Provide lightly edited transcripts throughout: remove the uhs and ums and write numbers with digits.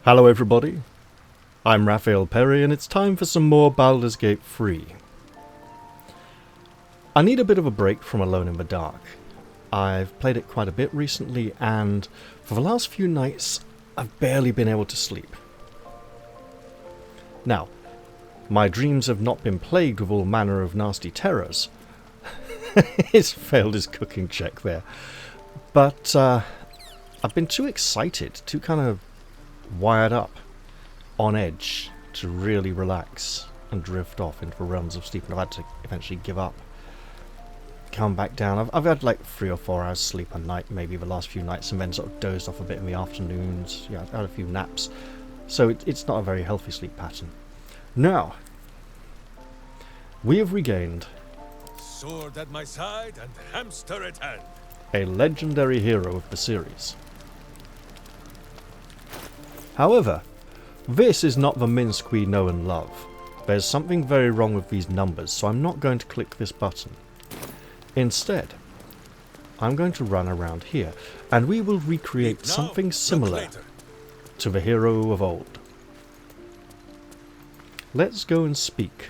Hello everybody, I'm Raphael Perry and it's time for some more Baldur's Gate 3. I need a bit of a break from Alone in the Dark. I've played it quite a bit recently and for the last few nights I've barely been able to sleep. Now, my dreams have not been plagued with all manner of nasty terrors. He's failed his cooking check there. But I've been too excited, too kind of wired up, on edge, to really relax and drift off into the realms of sleep, and I've had to eventually give up. Come back down. I've had like 3 or 4 hours sleep a night, maybe the last few nights, and then sort of dozed off a bit in the afternoons. Yeah, I've had a few naps. So it's not a very healthy sleep pattern. Now, we have regained Sword at my side and hamster at hand. a legendary hero of the series. However, this is not the Minsk we know and love. There's something very wrong with these numbers, so I'm not going to click this button. Instead, I'm going to run around here, and we will recreate something similar to the hero of old. Let's go and speak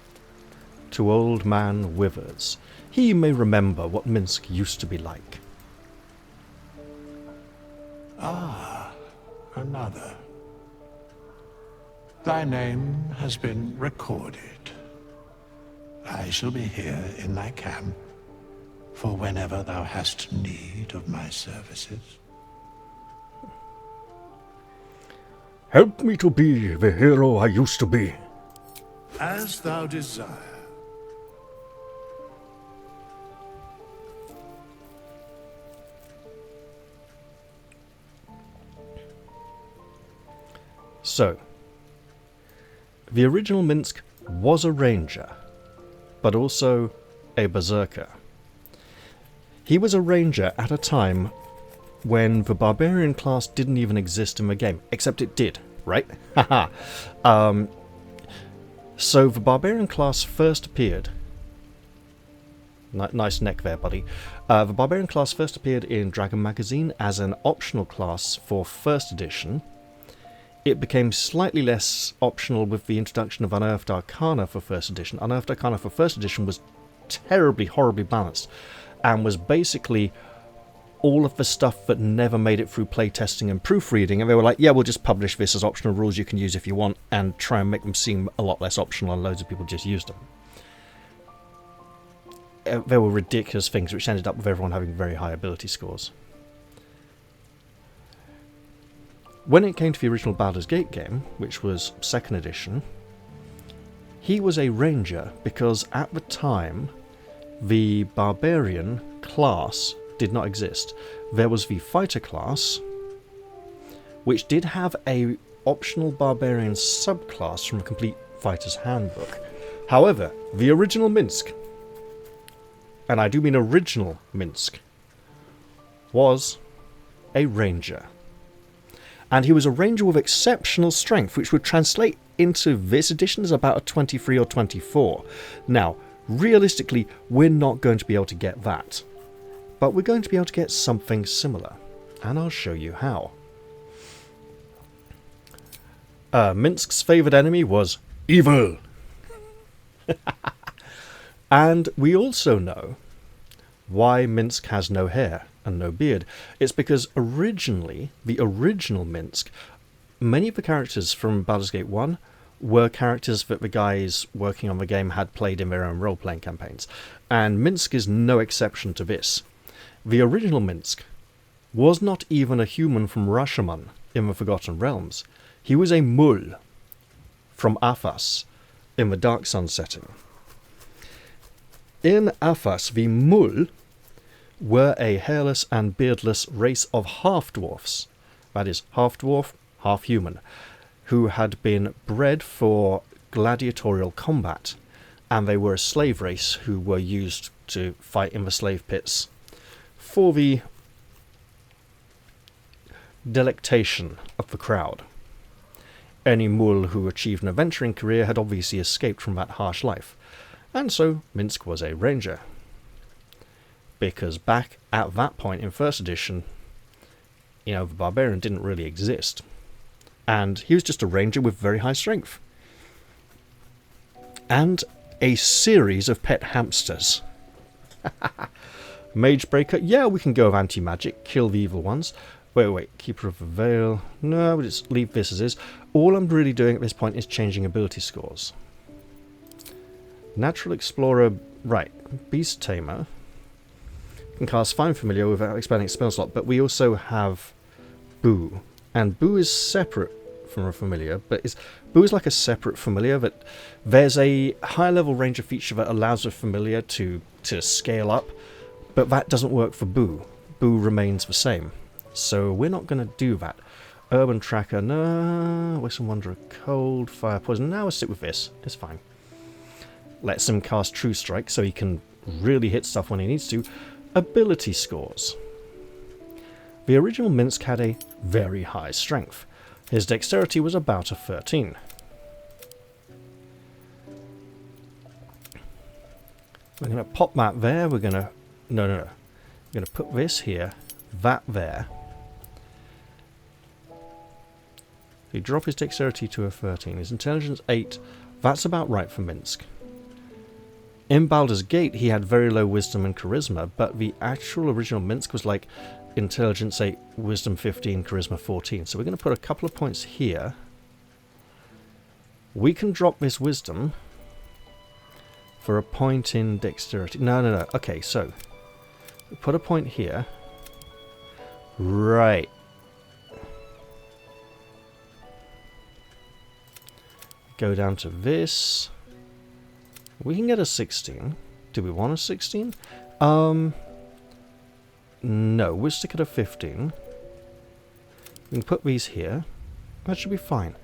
to Old Man Withers. He may remember what Minsk used to be like. Ah, another. Thy name has been recorded. I shall be here in thy camp for whenever thou hast need of my services. Help me to be the hero I used to be. As thou desire. So, the original Minsk was a ranger, but also a berserker. He was a ranger at a time when the barbarian class didn't even exist in the game, except it did, right? Haha. So the barbarian class first appeared. Nice neck there, buddy. The barbarian class first appeared in Dragon Magazine as an optional class for first edition. It became slightly less optional with the introduction of Unearthed Arcana for first edition. Unearthed Arcana for first edition was terribly, horribly balanced, and was basically all of the stuff that never made it through playtesting and proofreading, and they were like, yeah, we'll just publish this as optional rules you can use if you want, and try and make them seem a lot less optional, and loads of people just used them. There were ridiculous things which ended up with everyone having very high ability scores. When it came to the original Baldur's Gate game, which was 2nd edition, he was a ranger because at the time the barbarian class did not exist. There was the fighter class, which did have a optional barbarian subclass from a complete fighter's handbook. However, the original Minsk, and I do mean original Minsk, was a ranger. And he was a ranger with exceptional strength, which would translate into this edition as about a 23 or 24. Now, realistically, we're not going to be able to get that. But we're going to be able to get something similar. And I'll show you how. Minsk's favoured enemy was evil. And we also know why Minsk has no hair and no beard. It's because originally, the original Minsk, many of the characters from Baldur's Gate 1 were characters that the guys working on the game had played in their own role-playing campaigns. And Minsk is no exception to this. The original Minsk was not even a human from Rashomon in the Forgotten Realms. He was a mul from Athas in the Dark Sun setting. In Athas, the mul were a hairless and beardless race of half-dwarfs, that is, half-dwarf, half-human, who had been bred for gladiatorial combat, and they were a slave race who were used to fight in the slave pits for the delectation of the crowd. Any mul who achieved an adventuring career had obviously escaped from that harsh life, and so Minsk was a ranger. Because back at that point in first edition, the barbarian didn't really exist. And he was just a ranger with very high strength. And a series of pet hamsters. Mage Breaker. Yeah, we can go with anti-magic. Kill the evil ones. Wait. Keeper of the Veil. No, we'll just leave this as is. All I'm really doing at this point is changing ability scores. Natural Explorer. Right. Beast Tamer. Can cast Find Familiar without expanding spell slot. But we also have Boo. And Boo is separate from a familiar. But Boo is like a separate familiar. That there's a high level ranger feature that allows a familiar to scale up. But that doesn't work for Boo. Boo remains the same. So we're not going to do that. Urban Tracker, no. Whistle Wanderer, Cold, Fire, Poison. Now we'll stick with this. It's fine. Lets him cast True Strike so he can really hit stuff when he needs to. Ability scores. The original Minsk had a very high strength. His dexterity was about a 13. We're going to pop that there. We're going to... No. We're going to put this here. That there. He drop his dexterity to a 13. His intelligence 8. That's about right for Minsk. In Baldur's Gate, he had very low wisdom and charisma, but the actual original Minsk was like intelligence 8, wisdom 15, charisma 14. So we're going to put a couple of points here. We can drop this wisdom for a point in dexterity. No. Okay, so put a point here. Right. Go down to this. We can get a 16. Do we want a 16? No, we'll stick at a 15. We can put these here. That should be fine.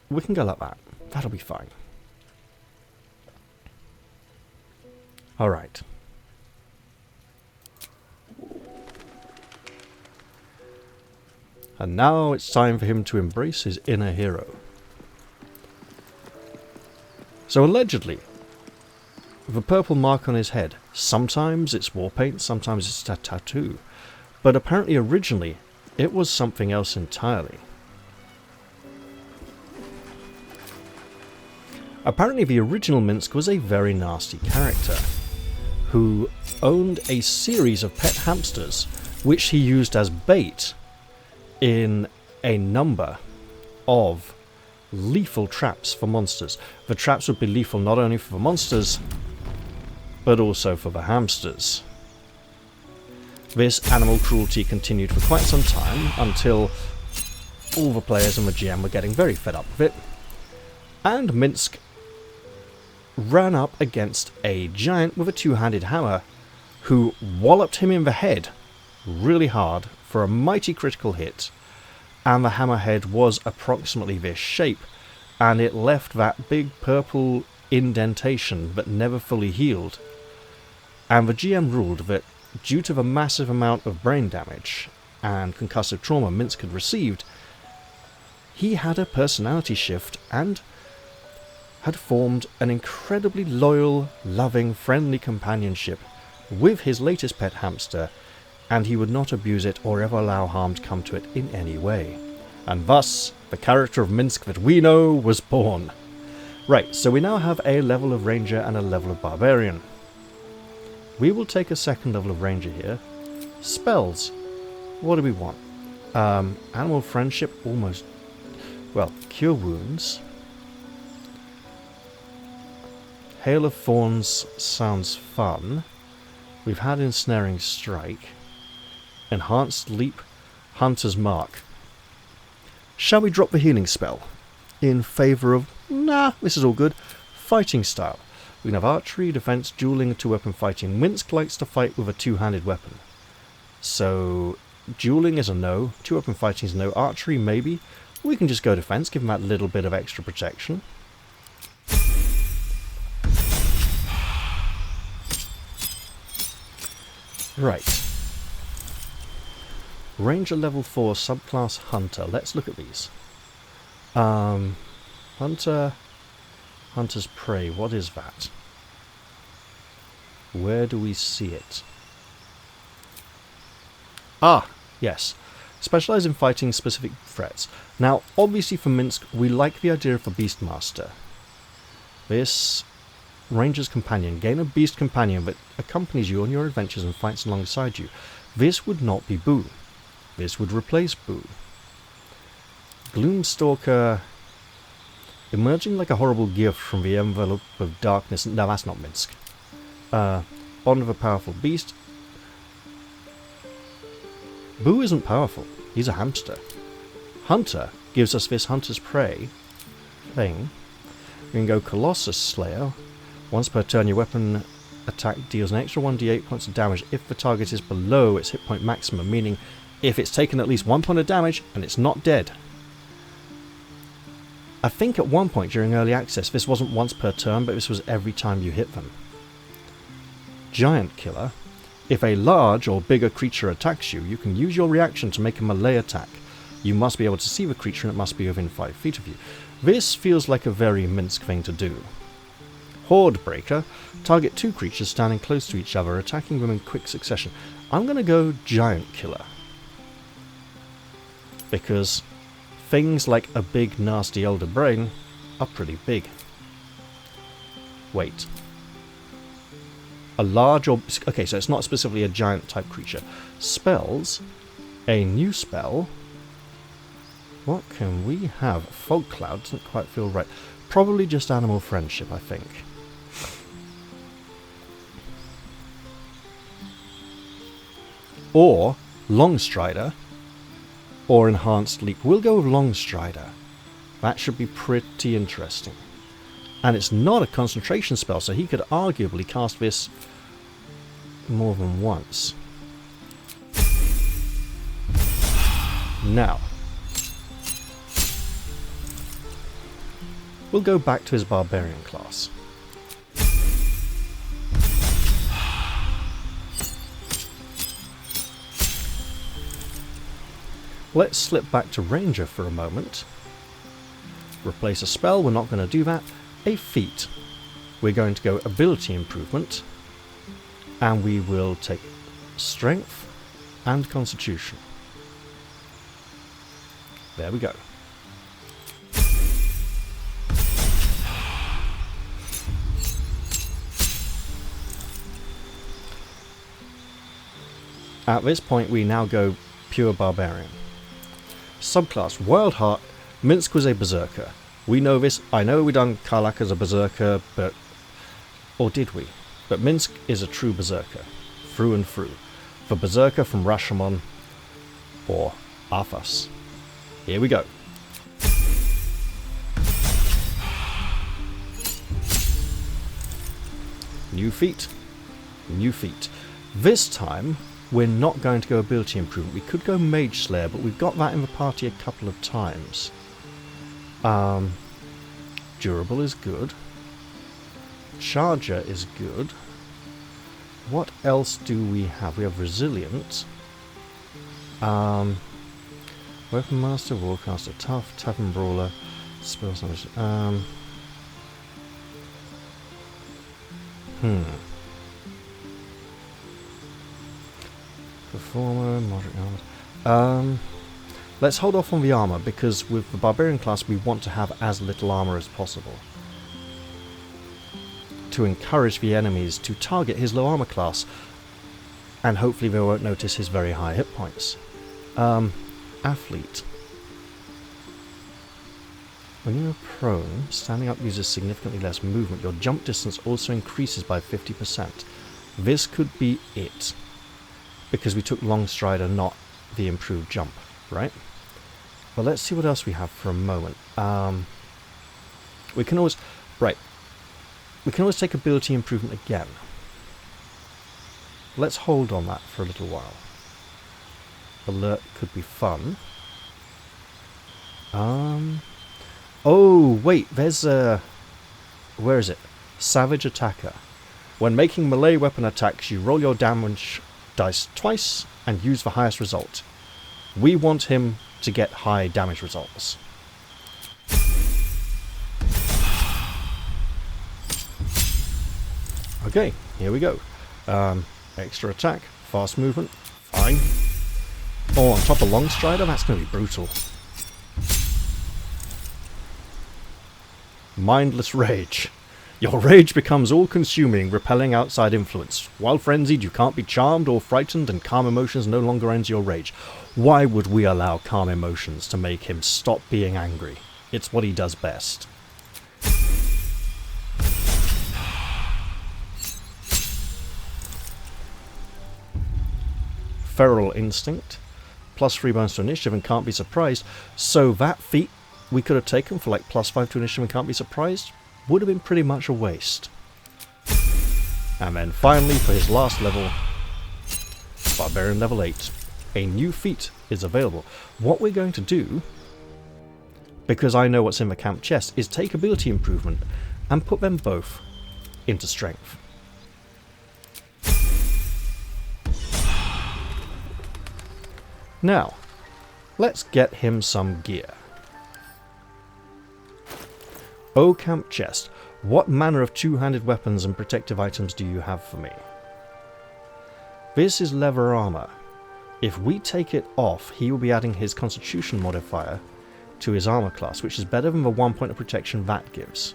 We can go like that. That'll be fine. Alright. And now it's time for him to embrace his inner hero. So allegedly, the purple mark on his head, sometimes it's war paint, sometimes it's a tattoo. But apparently originally, it was something else entirely. Apparently the original Minsk was a very nasty character, who owned a series of pet hamsters, which he used as bait in a number of lethal traps for monsters. The traps would be lethal not only for the monsters, but also for the hamsters. This animal cruelty continued for quite some time, until all the players and the GM were getting very fed up with it, and Minsk ran up against a giant with a two-handed hammer, who walloped him in the head really hard for a mighty critical hit, and the hammerhead was approximately this shape, and it left that big purple indentation that never fully healed. And the GM ruled that due to the massive amount of brain damage and concussive trauma Minsk had received, he had a personality shift and had formed an incredibly loyal, loving, friendly companionship with his latest pet hamster, and he would not abuse it or ever allow harm to come to it in any way. And thus, the character of Minsk that we know was born. Right, so we now have a level of Ranger and a level of Barbarian. We will take a second level of Ranger here. Spells. What do we want? Animal Friendship, almost... Well, Cure Wounds. Hail of Thorns sounds fun. We've had Ensnaring Strike. Enhanced Leap, Hunter's Mark. Shall we drop the healing spell in favour of... Nah, this is all good. Fighting style. We can have archery, defence, duelling, two-weapon fighting. Minsk likes to fight with a two-handed weapon. So, duelling is a no. Two-weapon fighting is a no. Archery, maybe. We can just go defence, give him that little bit of extra protection. Right. Ranger level 4, subclass Hunter. Let's look at these. Hunter... Hunter's Prey, what is that? Where do we see it? Ah, yes. Specialise in fighting specific threats. Now, obviously for Minsk, we like the idea of a Beastmaster. This Ranger's Companion. Gain a Beast Companion that accompanies you on your adventures and fights alongside you. This would not be Boo. This would replace Boo. Gloomstalker. Emerging like a horrible gift from the envelope of darkness. No, that's not Minsk. Bond of a powerful beast. Boo isn't powerful. He's a hamster. Hunter gives us this Hunter's Prey thing. We can go Colossus Slayer. Once per turn, your weapon attack deals an extra 1d8 points of damage if the target is below its hit point maximum, meaning if it's taken at least 1 point of damage and it's not dead. I think at one point during early access this wasn't once per turn, but this was every time you hit them. Giant Killer. If a large or bigger creature attacks you, you can use your reaction to make a melee attack. You must be able to see the creature and it must be within 5 feet of you. This feels like a very Minsk thing to do. Horde Breaker. Target 2 creatures standing close to each other, attacking them in quick succession. I'm going to go Giant Killer. Because things like a big nasty elder brain are pretty big. Wait. A large or... Okay, so it's not specifically a giant type creature. Spells. A new spell. What can we have? Fog Cloud doesn't quite feel right. Probably just Animal Friendship, I think. Or Longstrider. Or Enhanced Leap. We'll go with Longstrider. That should be pretty interesting. And it's not a concentration spell, so he could arguably cast this more than once. Now, we'll go back to his Barbarian class. Let's slip back to Ranger for a moment. Replace a spell, we're not going to do that. A feat. We're going to go Ability Improvement. And we will take Strength and Constitution. There we go. At this point we now go pure Barbarian. Subclass Wild Heart. Minsk was a Berserker. We know this. I know we done Karlak as a Berserker, but... Or did we? But Minsk is a true Berserker. Through and through. The Berserker from Rashomon. Or Arthas. Here we go. New feat. New feat. This time, we're not going to go Ability Improvement. We could go Mage Slayer, but we've got that in the party a couple of times. Durable is good. Charger is good. What else do we have? We have Resilient. Weapon Master, Warcaster, Tough, Tavern Brawler, Spell Damage. Performer, Moderate Armor. Let's hold off on the armor, because with the Barbarian class we want to have as little armor as possible. To encourage the enemies to target his low armor class, and hopefully they won't notice his very high hit points. Athlete. When you are prone, standing up uses significantly less movement. Your jump distance also increases by 50%. This could be it. Because we took Longstrider, not the improved jump, right? But let's see what else we have for a moment. We can always... Right. We can always take Ability Improvement again. Let's hold on that for a little while. Alert could be fun. Oh, wait, there's a... Where is it? Savage Attacker. When making melee weapon attacks, you roll your damage dice twice and use the highest result. We want him to get high damage results. Okay, here we go. Extra attack, fast movement, fine. Oh, on top of Longstrider? That's going to be brutal. Mindless rage. Your rage becomes all-consuming, repelling outside influence. While frenzied, you can't be charmed or frightened, and calm emotions no longer ends your rage. Why would we allow calm emotions to make him stop being angry? It's what he does best. Feral Instinct. Plus 3 bonus to initiative and can't be surprised. So that feat we could have taken for like plus 5 to initiative and can't be surprised would have been pretty much a waste. And then finally, for his last level, Barbarian level 8, a new feat is available. What we're going to do, because I know what's in the camp chest, is take ability improvement and put them both into strength. Now, let's get him some gear. O camp chest, what manner of two-handed weapons and protective items do you have for me? This is leather armor. If we take it off, he will be adding his constitution modifier to his armor class, which is better than the 1 point of protection that gives.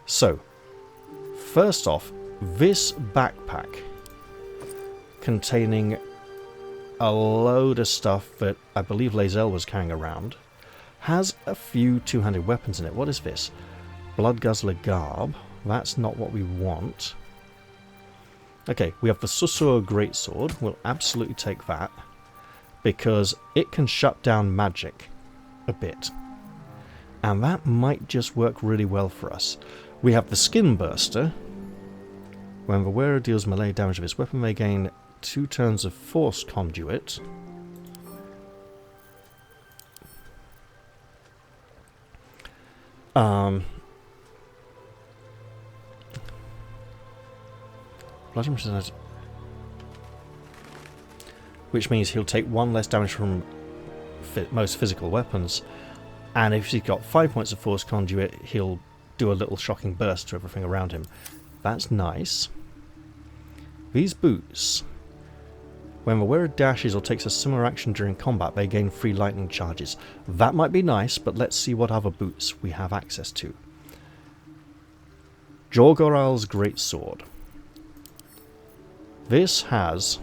So, first off, this backpack containing a load of stuff that I believe Lae'zel was carrying around has a few two-handed weapons in it. What is this? Blood Guzzler Garb. That's not what we want. Okay, we have the Susur Greatsword. We'll absolutely take that, because it can shut down magic a bit. And that might just work really well for us. We have the Skin Burster. When the wearer deals melee damage with his weapon, they gain 2 turns of Force Conduit. Which means he'll take 1 less damage from most physical weapons, and if he's got 5 points of Force Conduit, he'll do a little shocking burst to everything around him. That's nice. These boots, when the wearer dashes or takes a similar action during combat, they gain 3 lightning charges. That might be nice, but let's see what other boots we have access to. Jorgoral's Greatsword. This has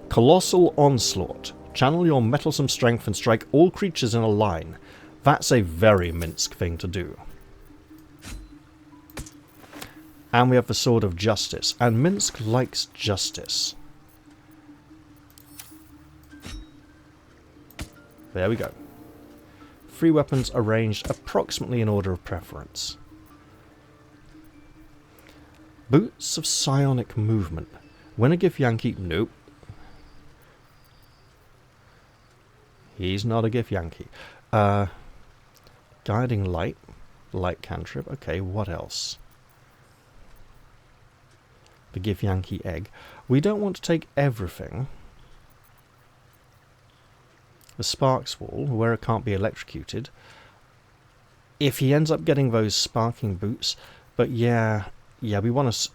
Colossal Onslaught. Channel your mettlesome strength and strike all creatures in a line. That's a very Minsk thing to do. And we have the Sword of Justice. And Minsk likes justice. There we go. 3 weapons arranged approximately in order of preference. Boots of Psionic Movement. When a Githyanki... Nope. He's not a Githyanki. Guiding Light. Light Cantrip. Okay, what else? The Githyanki Egg. We don't want to take everything. The Sparks Wall, where it can't be electrocuted. If he ends up getting those sparking boots, but yeah, we want to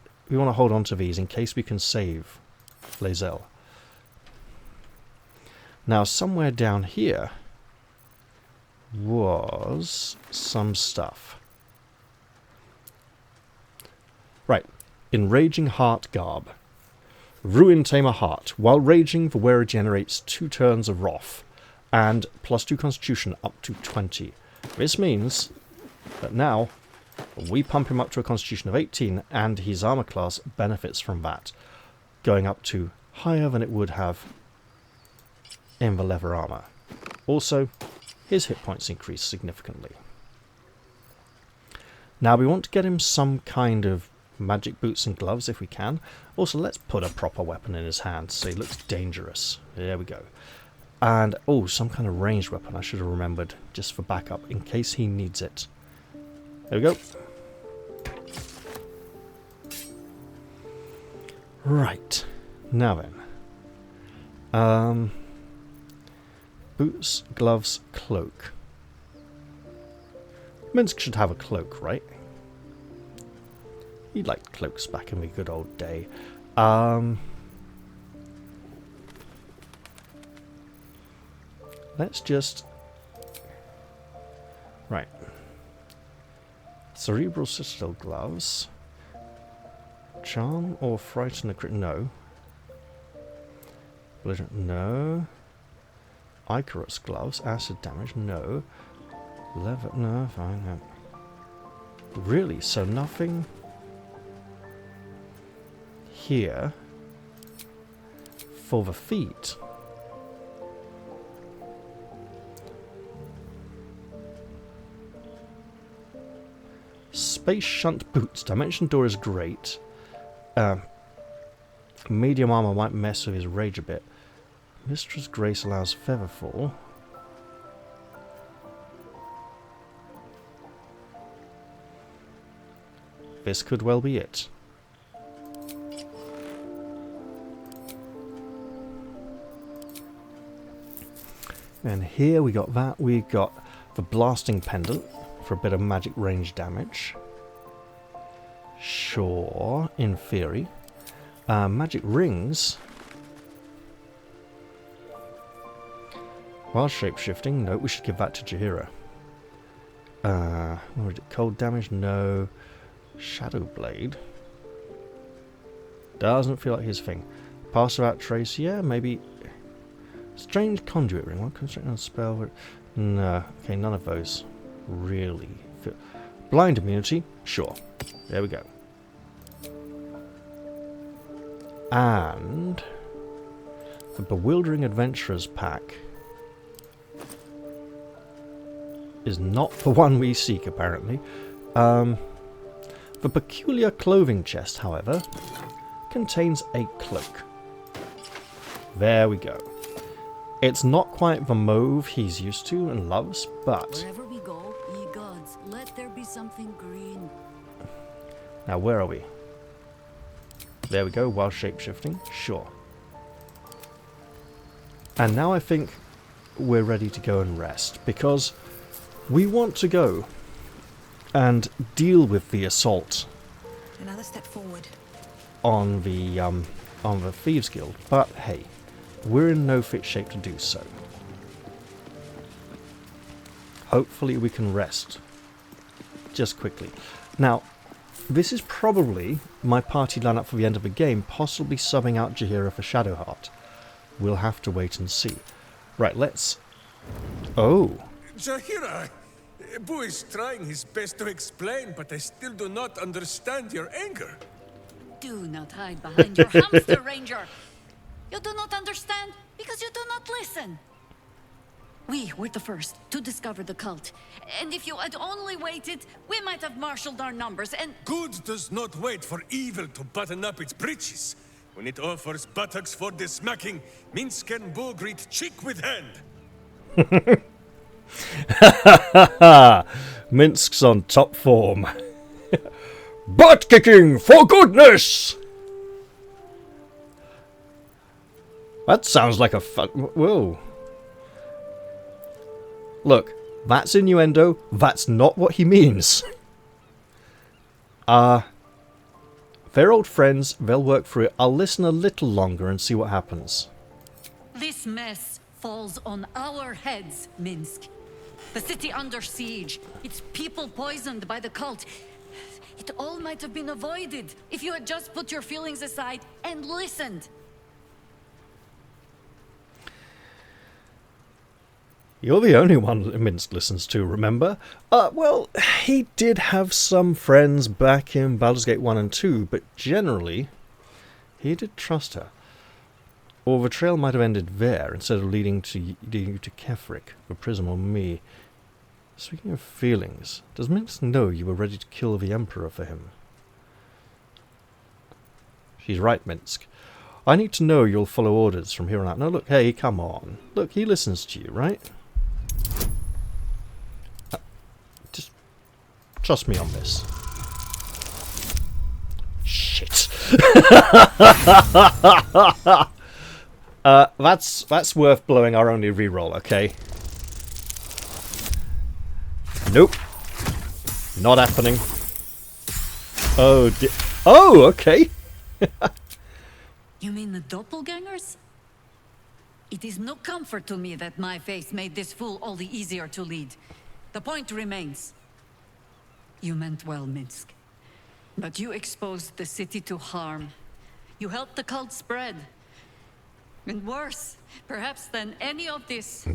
hold on to these in case we can save Lae'zel. Now, somewhere down here was some stuff. Right, Enraging Heart Garb. Ruin Tamer Heart. While raging, the wearer generates 2 turns of wrath and plus 2 constitution up to 20. This means that now we pump him up to a constitution of 18 and his armor class benefits from that, going up to higher than it would have in the leather armor. Also, his hit points increase significantly. Now we want to get him some kind of magic boots and gloves if we can. Also, let's put a proper weapon in his hand so he looks dangerous. There we go. And, oh, some kind of ranged weapon I should have remembered, just for backup, in case he needs it. There we go. Right. Now then. Boots, gloves, cloak. Minsk should have a cloak, right? He liked cloaks back in the good old day. Let's just... Right. Cerebral Citadel gloves. Charm or frighten a crit? No. No. Icarus gloves. Acid damage? No. Lever? No, fine. No. Really? So nothing here for the feet. Space shunt boots. Dimension door is great. Medium armor might mess with his rage a bit. Mistress Grace allows featherfall. This could well be it. And here we got that. We got the blasting pendant for a bit of magic range damage. Sure, in theory. Magic rings. While shape-shifting, no, we should give that to Jaheira. What was it? Cold damage? No. Shadow Blade. Doesn't feel like his thing. Pass without trace, yeah, maybe. Strange conduit ring. One constraint on spell. No. Okay, none of those. Really. Blind immunity? Sure. There we go. And the Bewildering Adventurers pack is not the one we seek, apparently. The Peculiar Clothing Chest, however, contains a cloak. There we go. It's not quite the mauve he's used to and loves, but... Wherever we go, ye gods, let there be something green. Now, where are we? There we go, while shape-shifting. Sure. And now I think we're ready to go and rest, because we want to go and deal with the assault Another step forward. on the Thieves Guild. But hey, we're in no fit shape to do so. Hopefully we can rest just quickly. Now, this is probably my party lineup for the end of the game, possibly subbing out Jaheira for Shadowheart. We'll have to wait and see. Right, let's... Oh. Jaheira! Boo is trying his best to explain, but I still do not understand your anger. Do not hide behind your hamster, Ranger. You do not understand because you do not listen. We were the first to discover the cult. And if you had only waited, we might have marshaled our numbers and... Good does not wait for evil to button up its breeches. When it offers buttocks for the smacking, Minsk and Boo greet cheek with hand. Minsk's on top form. Butt kicking for goodness! That sounds like a fun... Whoa. Look, that's innuendo. That's not what he means. They're old friends. They'll work through it. I'll listen a little longer and see what happens. This mess falls on our heads, Minsk. The city under siege. Its people poisoned by the cult. It all might have been avoided if you had just put your feelings aside and listened. You're the only one that Minsk listens to, remember? Well, he did have some friends back in Baldur's Gate 1 and 2, but generally, he did trust her. Or the trail might have ended there, instead of leading you to Kefrik, the prism, or me. Speaking of feelings, does Minsk know you were ready to kill the Emperor for him? She's right, Minsk. I need to know you'll follow orders from here on out. No, look, hey, come on. Look, he listens to you, right? Just trust me on this. Shit. That's worth blowing our only reroll, okay? Nope. Not happening. Oh, oh, okay. You mean the doppelgangers? It is no comfort to me that my face made this fool all the easier to lead. The point remains. You meant well, Minsk. But you exposed the city to harm. You helped the cult spread. And worse, perhaps than any of this,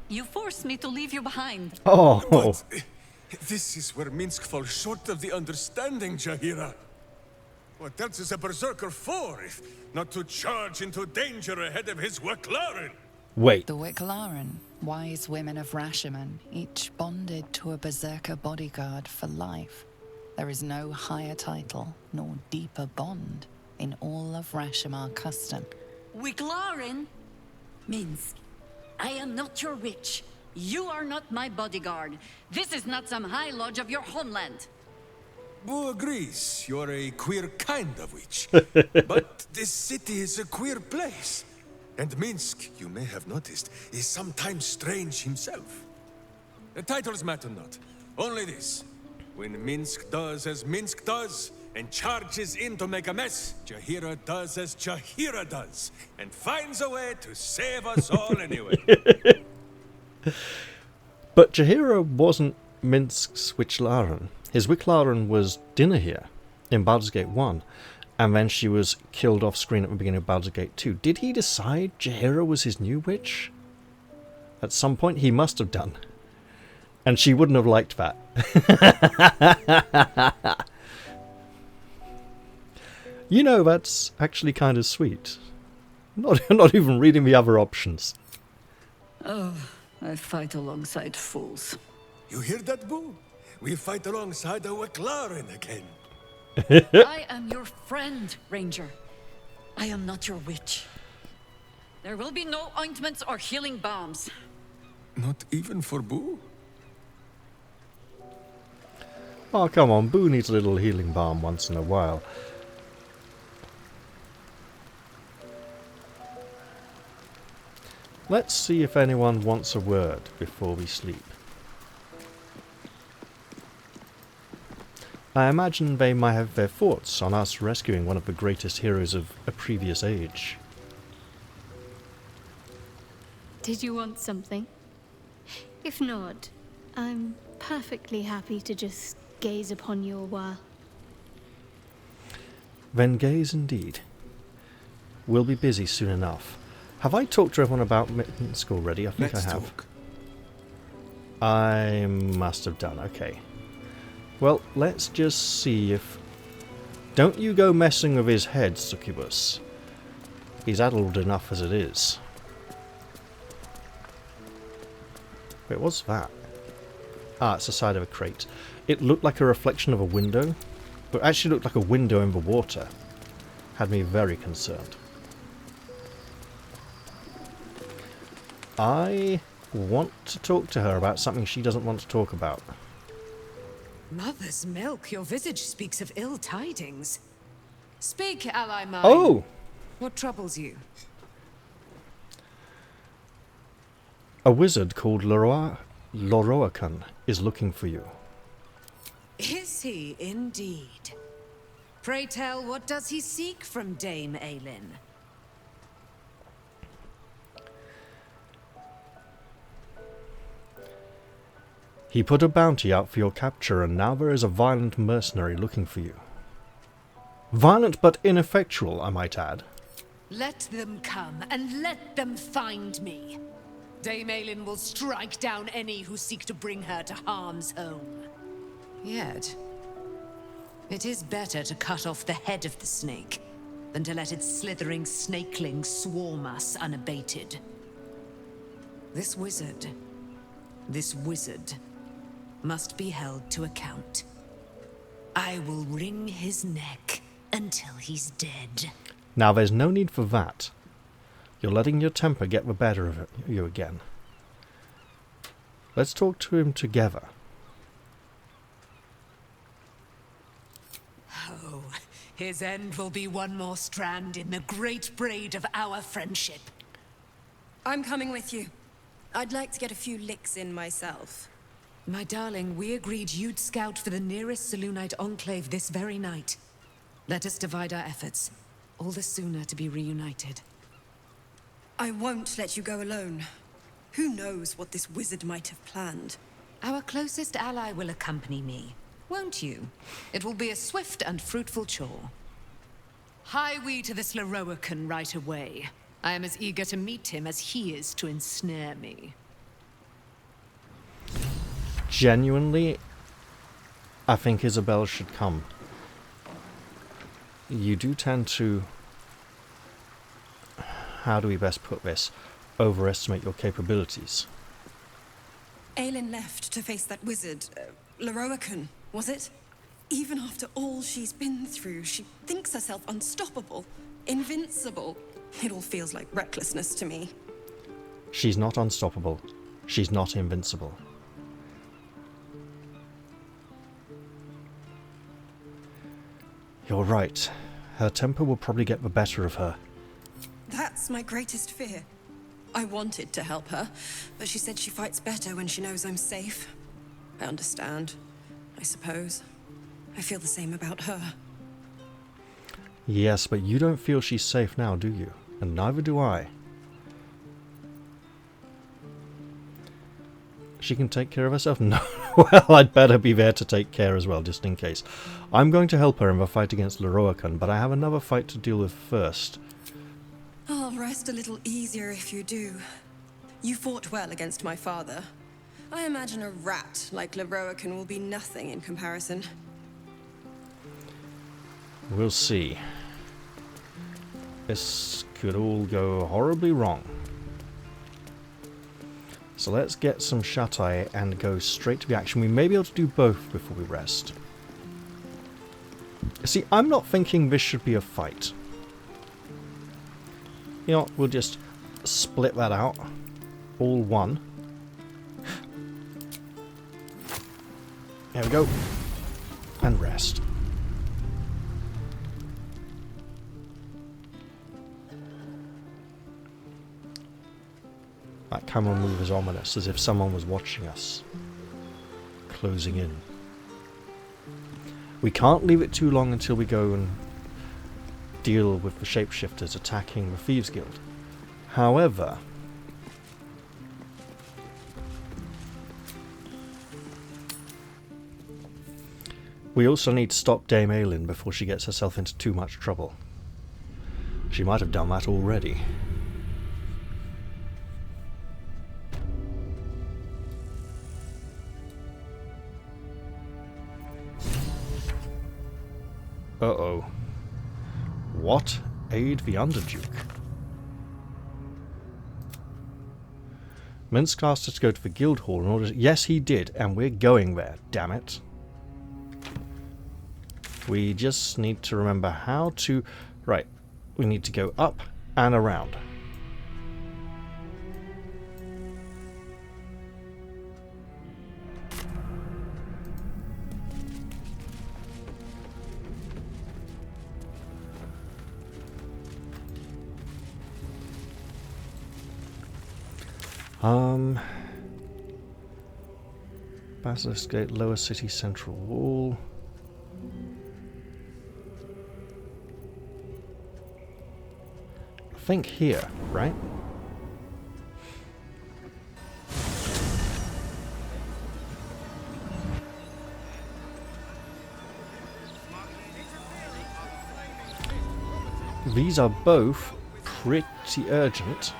you forced me to leave you behind. Oh, But this is where Minsk falls short of the understanding, Jahira. What else is a berserker for, if not to charge into danger ahead of his Waklaren? wait. The Wicklaren, wise women of Rashomon, each bonded to a berserker bodyguard for life. There is no higher title nor deeper bond in all of Rashomon custom. Wicklaren? Minsk, I am not your witch. You are not my bodyguard. This is not some high lodge of your homeland. Boo agrees, you're a queer kind of witch. But this city is a queer place. And Minsk, you may have noticed, is sometimes strange himself. The titles matter not. Only this. When Minsk does as Minsk does, and charges in to make a mess, Jahira does as Jahira does, and finds a way to save us all anyway. But Jahira wasn't Minsk's Wicklaren. His Wicklaren was Dinahir in Baldur's Gate 1, and then she was killed off screen at the beginning of Baldur's Gate 2. Did he decide Jahira was his new witch? At some point he must have done. And she wouldn't have liked that. You know, that's actually kind of sweet. Not even reading the other options. Oh, I fight alongside fools. You hear that, Boo? We fight alongside a Waklaren again. I am your friend, Ranger. I am not your witch. There will be no ointments or healing balms. Not even for Boo? Oh, come on, Boo needs a little healing balm once in a while. Let's see if anyone wants a word before we sleep. I imagine they might have their thoughts on us rescuing one of the greatest heroes of a previous age. Did you want something? If not, I'm perfectly happy to just gaze upon you a while. Then gaze indeed. We'll be busy soon enough. Have I talked to everyone about Minsk already? I think Let's I have. talk. I must have done, okay. Well, let's just see if... Don't you go messing with his head, Succubus. He's addled enough as it is. Wait, what's that? Ah, it's the side of a crate. It looked like a reflection of a window, but actually looked like a window in the water. Had me very concerned. I want to talk to her about something she doesn't want to talk about. Mother's milk, your visage speaks of ill tidings. Speak, ally mine. Oh! What troubles you? A wizard called Loroakan is looking for you. Is he indeed? Pray tell, what does he seek from Dame Aelin? He put a bounty out for your capture, and now there is a violent mercenary looking for you. Violent but ineffectual, I might add. Let them come, and let them find me. Dame Aelin will strike down any who seek to bring her to harm's home. Yet, it is better to cut off the head of the snake than to let its slithering snakelings swarm us unabated. This wizard must be held to account. I will wring his neck until he's dead. Now there's no need for that. You're letting your temper get the better of you again. Let's talk to him together. Oh, his end will be one more strand in the great braid of our friendship. I'm coming with you. I'd like to get a few licks in myself. My darling, we agreed you'd scout for the nearest Selûnite enclave this very night. Let us divide our efforts. All the sooner to be reunited. I won't let you go alone. Who knows what this wizard might have planned? Our closest ally will accompany me, won't you? It will be a swift and fruitful chore. Hie we to this Leroican right away. I am as eager to meet him as he is to ensnare me. Genuinely, I think Isabel should come. You do tend to, how do we best put this, overestimate your capabilities. Aelin left to face that wizard, Leroican, was it? Even after all she's been through, she thinks herself unstoppable, invincible. It all feels like recklessness to me. She's not unstoppable. She's not invincible. You're right. Her temper will probably get the better of her. That's my greatest fear. I wanted to help her, but she said she fights better when she knows I'm safe. I understand, I suppose. I feel the same about her. Yes, but you don't feel she's safe now, do you? And neither do I. She can take care of herself? No. Well, I'd better be there to take care as well, just in case. I'm going to help her in the fight against Leroican, but I have another fight to deal with first. I'll rest a little easier if you do. You fought well against my father. I imagine a rat like Leroican will be nothing in comparison. We'll see. This could all go horribly wrong. So let's get some shut-eye and go straight to the action. We may be able to do both before we rest. See, I'm not thinking this should be a fight. You know what, we'll just split that out. All one. There we go. And rest. That camera move is ominous, as if someone was watching us. Closing in. We can't leave it too long until we go and deal with the shapeshifters attacking the Thieves Guild. However, we also need to stop Dame Aelin before she gets herself into too much trouble. She might have done that already. Uh-oh. What? Aid the Underduke? Minsk asked us to go to the guild hall in order to... Yes, he did, and we're going there, damn it. We just need to remember how to... Right, we need to go up and around. Basilisk Gate, Lower City Central Wall. I think here, right? These are both pretty urgent.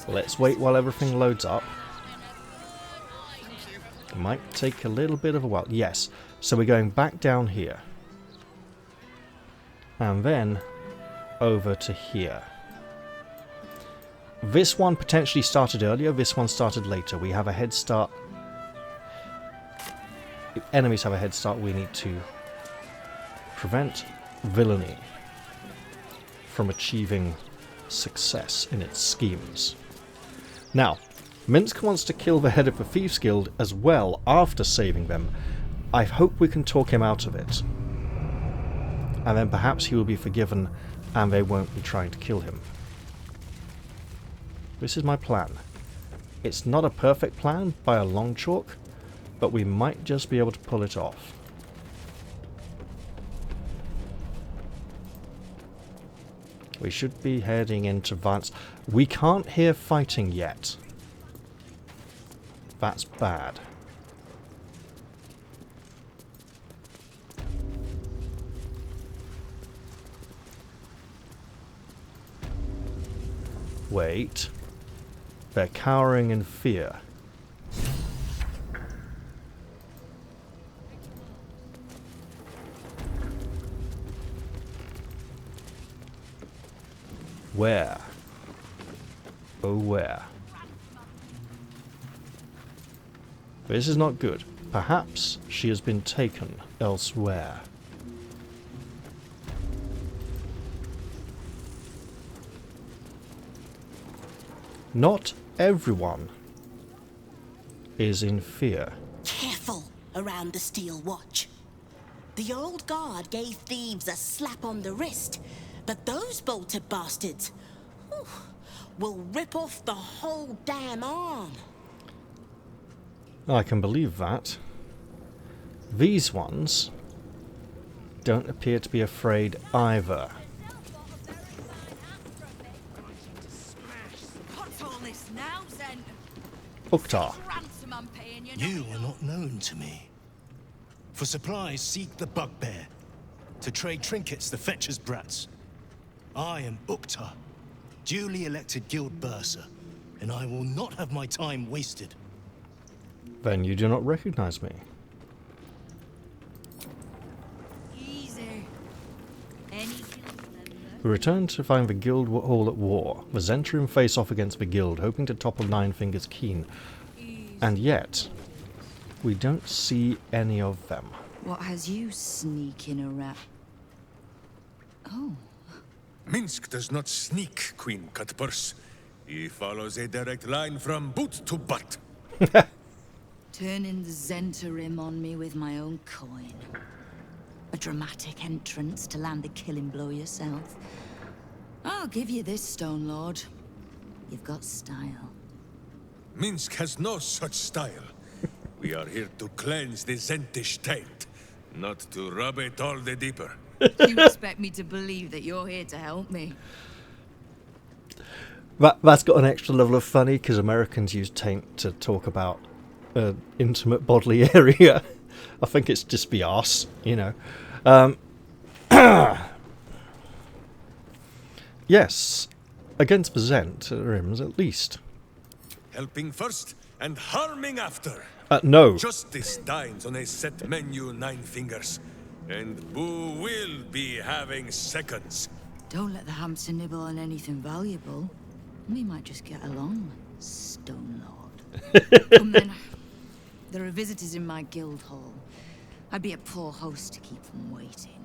Let's wait while everything loads up. It might take a little bit of a while. Yes, so we're going back down here. And then over to here. This one potentially started earlier, this one started later. We have a head start. If enemies have a head start, we need to prevent villainy from achieving success in its schemes. Now, Minsk wants to kill the head of the Thieves Guild as well after saving them. I hope we can talk him out of it. And then perhaps he will be forgiven and they won't be trying to kill him. This is my plan. It's not a perfect plan by a long chalk, but we might just be able to pull it off. We should be heading into violence. We can't hear fighting yet. That's bad. Wait. They're cowering in fear. Where? Oh, where? This is not good. Perhaps she has been taken elsewhere. Not everyone is in fear. Careful around the Steel Watch. The old guard gave thieves a slap on the wrist, but those bolted bastards will rip off the whole damn arm. I can believe that. These ones don't appear to be afraid either. Uktar. You are not known to me. For supplies, seek the bugbear. To trade trinkets, the fetcher's brats. I am Uktar, duly elected guild bursar, and I will not have my time wasted. Then you do not recognize me. Easy. We return to find the guild all at war. The Zentrum face off against the guild, hoping to topple Nine Fingers Keen. And yet, we don't see any of them. What has you sneaking around? Oh. Minsk does not sneak, Queen Cutpurse. He follows a direct line from boot to butt. Turning the Zentrum on me with my own coin. A dramatic entrance to land the killing blow yourself. I'll give you this, Stone Lord. You've got style. Minsk has no such style. We are here to cleanse the Zentish taint, not to rub it all the deeper. You expect me to believe that you're here to help me? That's got an extra level of funny, because Americans use taint to talk about intimate bodily area. I think it's just the arse, you know. Yes, against the Zentrum at least. Helping first and harming after. No. Justice dines on a set menu, Nine Fingers. And Boo will be having seconds. Don't let the hamster nibble on anything valuable. We might just get along, Stone Lord. Come then. There are visitors in my guild hall. I'd be a poor host to keep them waiting.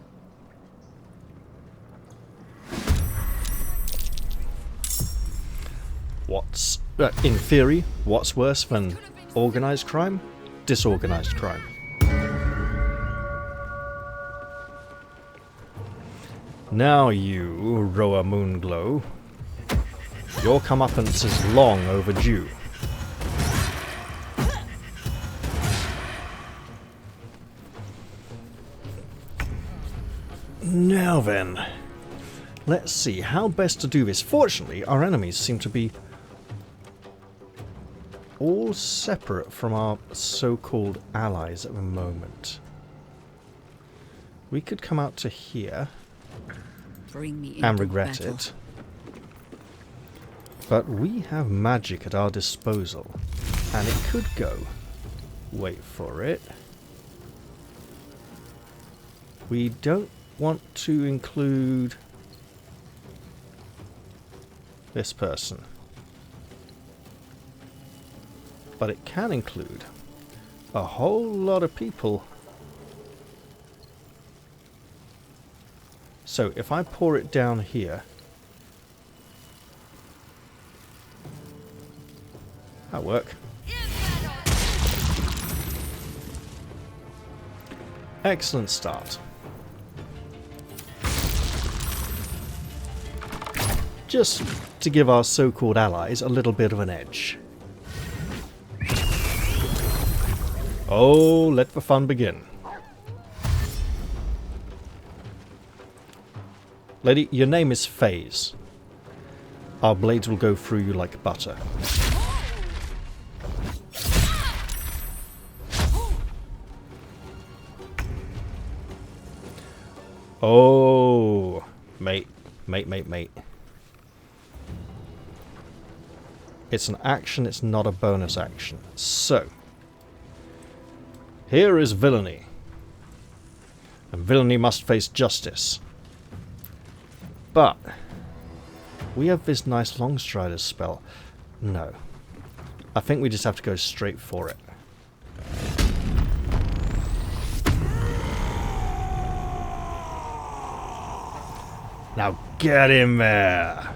What's, in theory, what's worse than organised crime? Disorganised crime. Now you, Roa Moonglow, your comeuppance is long overdue. Now then, let's see how best to do this. Fortunately, our enemies seem to be all separate from our so-called allies at the moment. We could come out to here and regret it. But we have magic at our disposal, and it could go. Wait for it. We don't want to include this person, but it can include a whole lot of people. So if I pour it down here, that'll work. Excellent start. Just to give our so-called allies a little bit of an edge. Oh, let the fun begin. Lady, your name is Phase. Our blades will go through you like butter. Oh, mate. It's an action, it's not a bonus action. So, here is villainy. And villainy must face justice. But we have this nice Longstrider's spell. No. I think we just have to go straight for it. Now get in there!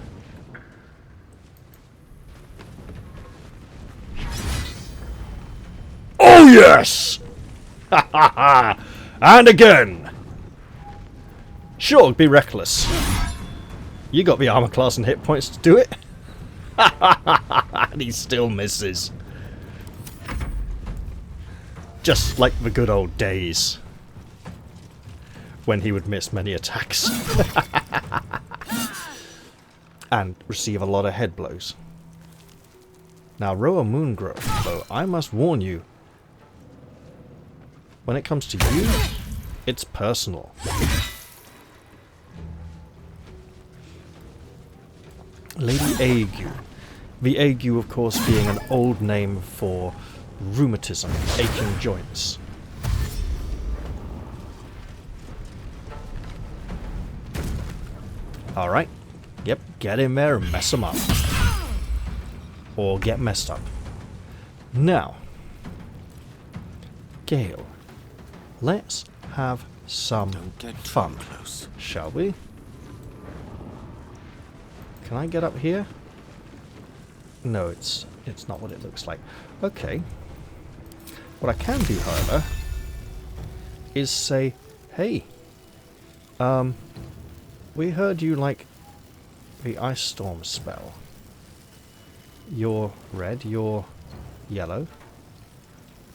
Oh yes! Ha ha ha! And again! Sure, be reckless. You got the armor class and hit points to do it. And he still misses. Just like the good old days. When he would miss many attacks. And receive a lot of head blows. Now, Roa Moongrove, though, I must warn you. When it comes to you, it's personal. Lady Ague. The ague, of course, being an old name for rheumatism, aching joints. Alright. Yep, get in there and mess them up. Or get messed up. Now, Gale, let's have some fun, shall we? Can I get up here? No, it's not what it looks like. Okay. What I can do, however, is say, hey, we heard you like the Ice Storm spell. You're red, you're yellow.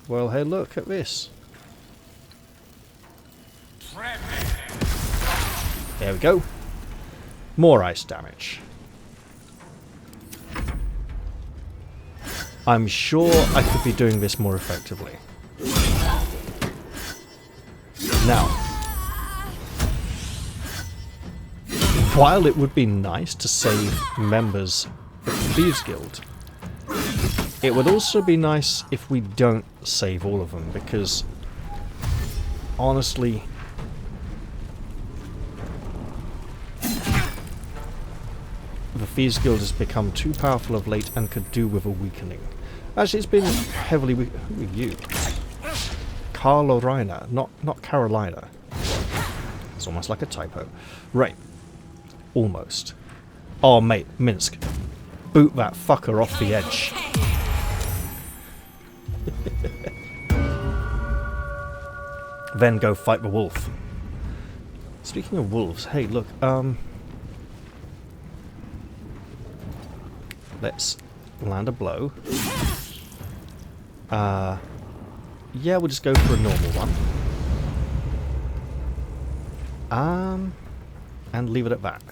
Well, hey, look at this. There we go. More ice damage. I'm sure I could be doing this more effectively. Now, while it would be nice to save members of the Thieves Guild, it would also be nice if we don't save all of them, because honestly, the Thieves Guild has become too powerful of late and could do with a weakening. Actually, it's been heavily weak. Who are you? Carolina, not Carolina. It's almost like a typo. Right. Almost. Oh, mate, Minsk. Boot that fucker off the edge. Then go fight the wolf. Speaking of wolves, hey, look, let's land a blow. Yeah, we'll just go for a normal one. And leave it at that.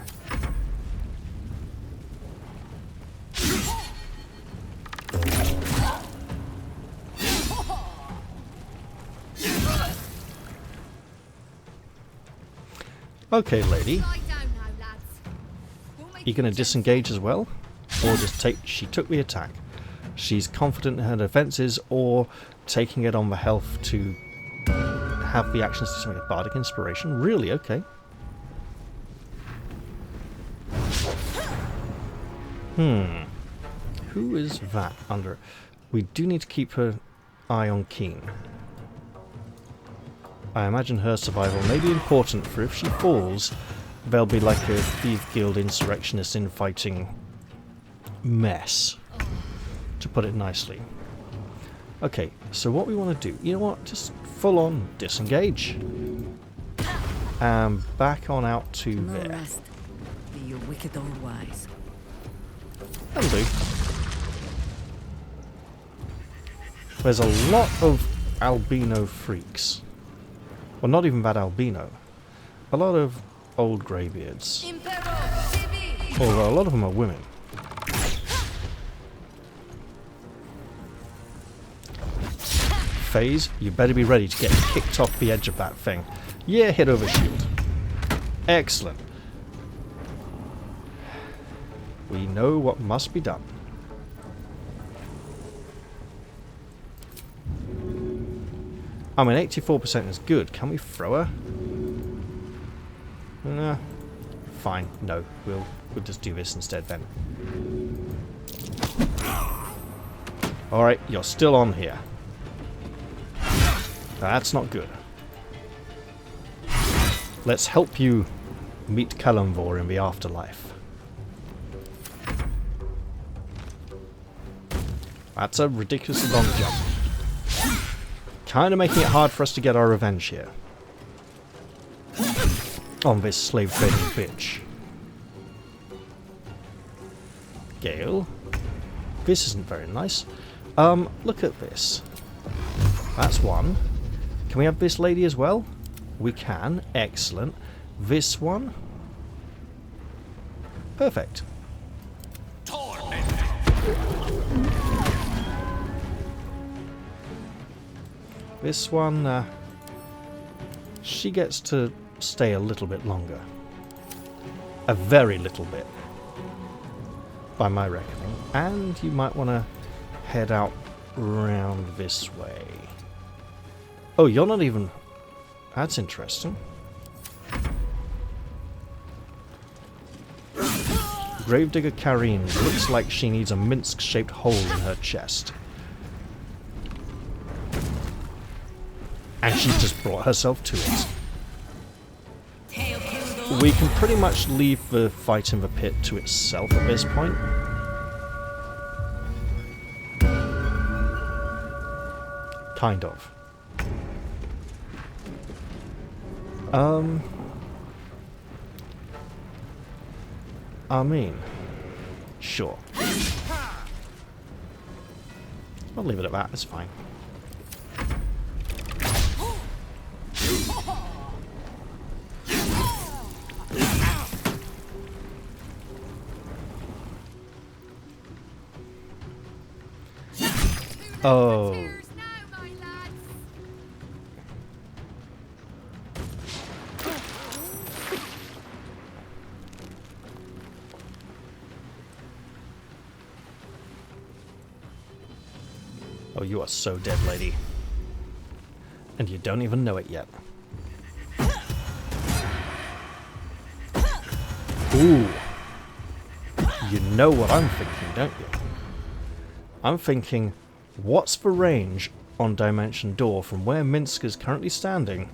Okay, lady. You gonna disengage as well? Or just take... She took the attack. She's confident in her defenses, or taking it on the health to have the actions to something like Bardic Inspiration. Really? Okay. Who is that under... We do need to keep her eye on Keen. I imagine her survival may be important, for if she falls, there'll be like a Thief Guild insurrectionist infighting mess, to put it nicely. Okay, so what we want to do, you know what, just full on disengage. And back on out to there. Rest. Be your wicked old wise. That'll do. There's a lot of albino freaks. Well, not even that albino. A lot of old greybeards. Although a lot of them are women. Phase, you better be ready to get kicked off the edge of that thing. Yeah, hit over shield. Excellent. We know what must be done. I mean, 84% is good. Can we throw her? Nah. Fine. No. We'll just do this instead then. Alright, you're still on here. That's not good. Let's help you meet Kalimvor in the afterlife. That's a ridiculously long jump. Kind of making it hard for us to get our revenge here. On this slave trading bitch. Gale. This isn't very nice. Look at this. That's one. Can we have this lady as well? We can. Excellent. This one. Perfect. This one, she gets to stay a little bit longer. A very little bit. By my reckoning. And you might want to head out round this way. Oh, you're not even... That's interesting. Gravedigger Karine looks like she needs a Minsk-shaped hole in her chest. And she just brought herself to it. We can pretty much leave the fight in the pit to itself at this point. Kind of. I mean, sure. I'll leave it at that, it's fine. Oh. Oh, you are so dead, lady. And you don't even know it yet. Ooh. You know what I'm thinking, don't you? I'm thinking, what's the range on Dimension Door from where Minsk is currently standing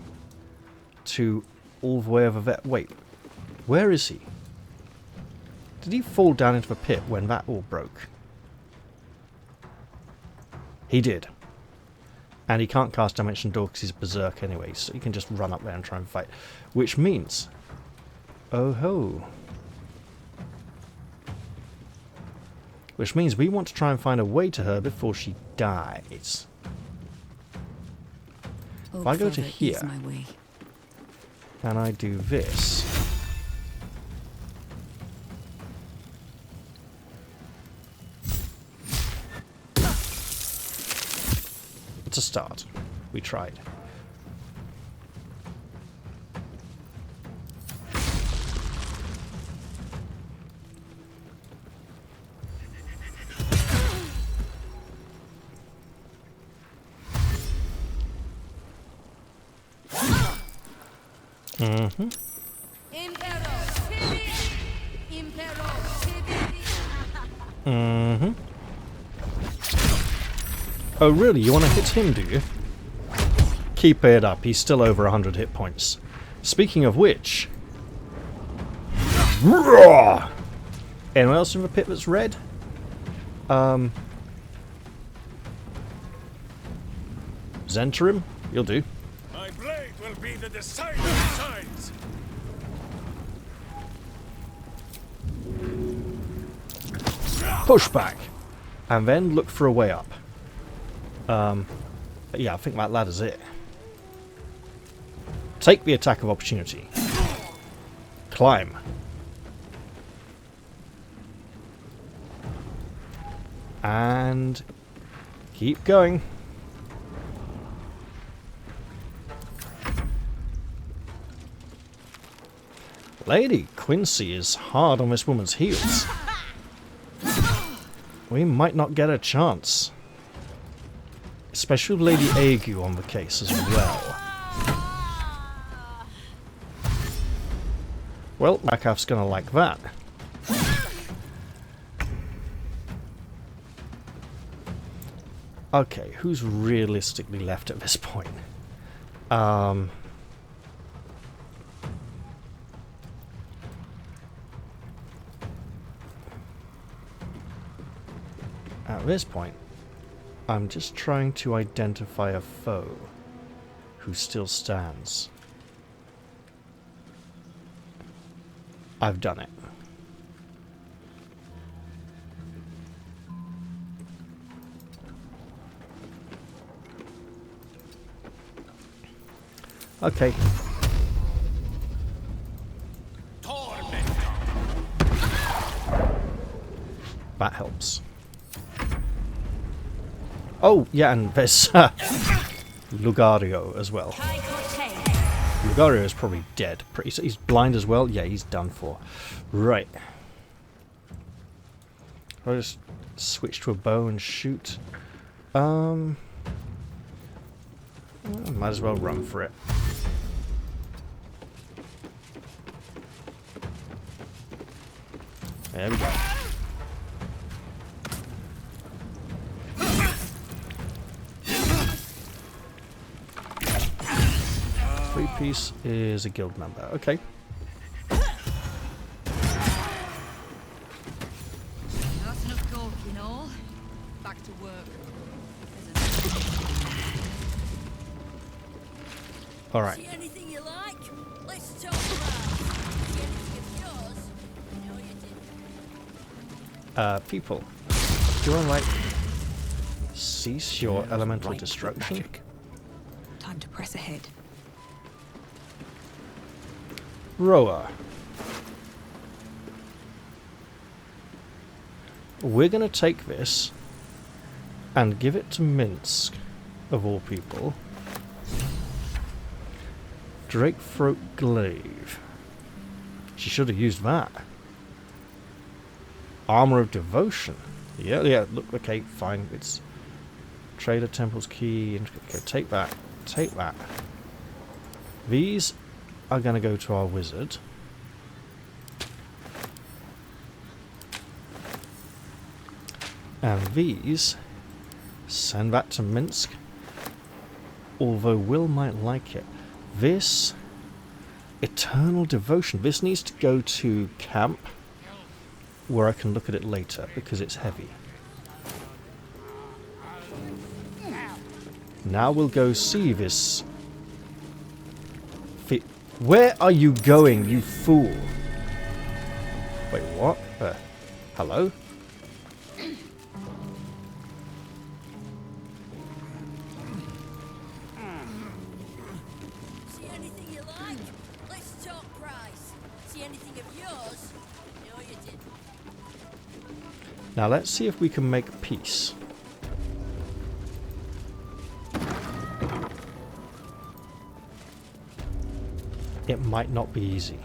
to all the way over there? Wait, where is he? Did he fall down into the pit when that all broke? He did. And he can't cast Dimension Door because he's a berserk anyway, so he can just run up there and try and fight. Which means... Oh ho. Which means we want to try and find a way to her before she dies. If I go to here, and I do this... It's a start. We tried. Mm-hmm. Mm-hmm. Oh really? You want to hit him, do you? Keep it up. He's still over 100 hit points. Speaking of which... Anyone else in the pit that's red? Zentrim? You'll do. My blade will be the decider of signs. Push back. And then look for a way up. But yeah, I think that ladder's it. Take the attack of opportunity. climb. And keep going. Lady Quincy is hard on this woman's heels. We might not get a chance. Especially with Lady Ague on the case as well. Well, Rakaf's gonna like that. Okay, who's realistically left at this point? At this point, I'm just trying to identify a foe who still stands. I've done it. Okay. That helps. Oh, yeah, and there's Lugario as well. Lugario is probably dead. He's blind as well. Yeah, he's done for. Right. I'll just switch to a bow and shoot. Well, might as well run for it. There we go. Three-piece is a guild member. Okay. That's enough talking, all. Back to work. All right. See anything you like? Let's talk about. See anything of yours? No, you didn't. People, do you want to like cease your elemental destruction? Magic. Time to press ahead. Roa. We're going to take this and give it to Minsk, of all people. Drakethroat Glaive. She should have used that. Armor of Devotion. Yeah, look, okay, fine. It's Trader Temple's Key. Okay, take that. Take that. These are going to go to our wizard. And these send that to Minsk. Although Will might like it. This Eternal Devotion. This needs to go to camp where I can look at it later because it's heavy. Now we'll go see this. Where are you going, you fool? Wait, what? Hello? See anything you like? Let's talk price. See anything of yours? No, you didn't. Now let's see if we can make peace. It might not be easy.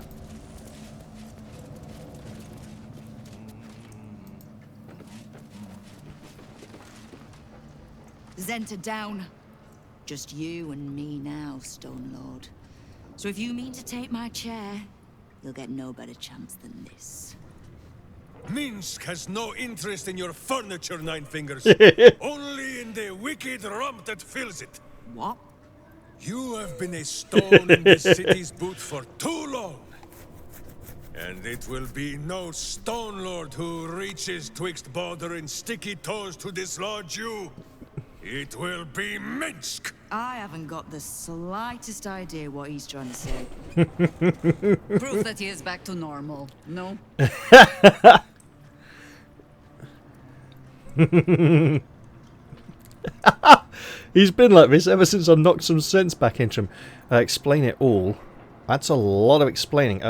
Zenta down. Just you and me now, Stone Lord. So if you mean to take my chair, you'll get no better chance than this. Minsk has no interest in your furniture, Nine Fingers. Only in the wicked rump that fills it. What? You have been a stone in this city's boot for too long. And it will be no Stone Lord who reaches twixt Baldur and sticky toes to dislodge you. It will be Minsk. I haven't got the slightest idea what he's trying to say. Proof that he is back to normal, no? He's been like this ever since I knocked some sense back into him. Explain it all. That's a lot of explaining.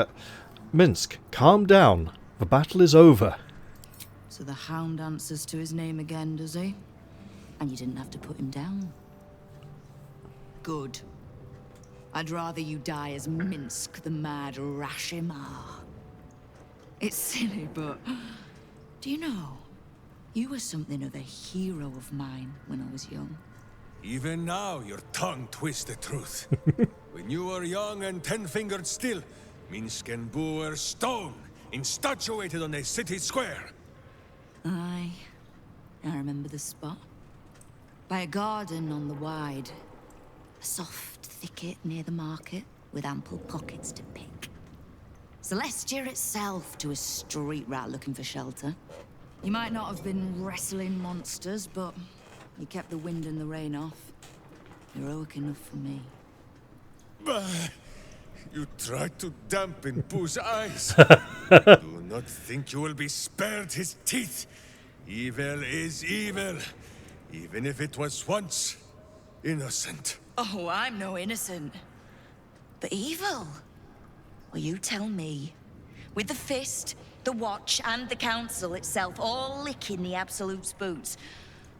Minsk, calm down. The battle is over. So the Hound answers to his name again, does he? And you didn't have to put him down. Good. I'd rather you die as Minsk, the mad Rashimar. It's silly, but do you know, you were something of a hero of mine when I was young. Even now, your tongue twists the truth. When you were young and 10-fingered still, Minsk and Boo were stone, instatuated on a city square. Aye, I remember the spot. By a garden on the Wide. A soft thicket near the market, with ample pockets to pick. Celestia itself to a street rat looking for shelter. You might not have been wrestling monsters, but you kept the wind and the rain off. Heroic enough for me. Bah! You tried to dampen Boo's eyes. Do not think you will be spared his teeth. Evil is evil, even if it was once innocent. Oh, I'm no innocent. But evil? Well, you tell me. With the Fist, the Watch, and the Council itself all licking the Absolute's boots,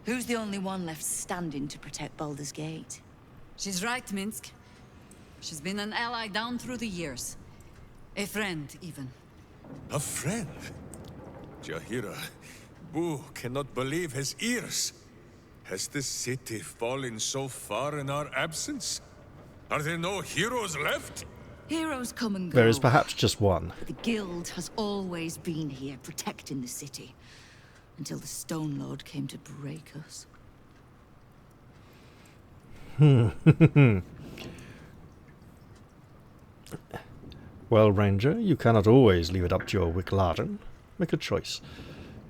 who's the only one left standing to protect Baldur's Gate? She's right, Minsk. She's been an ally down through the years. A friend, even. A friend? Jaheira, Boo cannot believe his ears. Has the city fallen so far in our absence? Are there no heroes left? Heroes come and go. There is perhaps just one. The Guild has always been here, protecting the city. Until the Stone Lord came to break us. Well, Ranger, you cannot always leave it up to your Wickladen. Make a choice.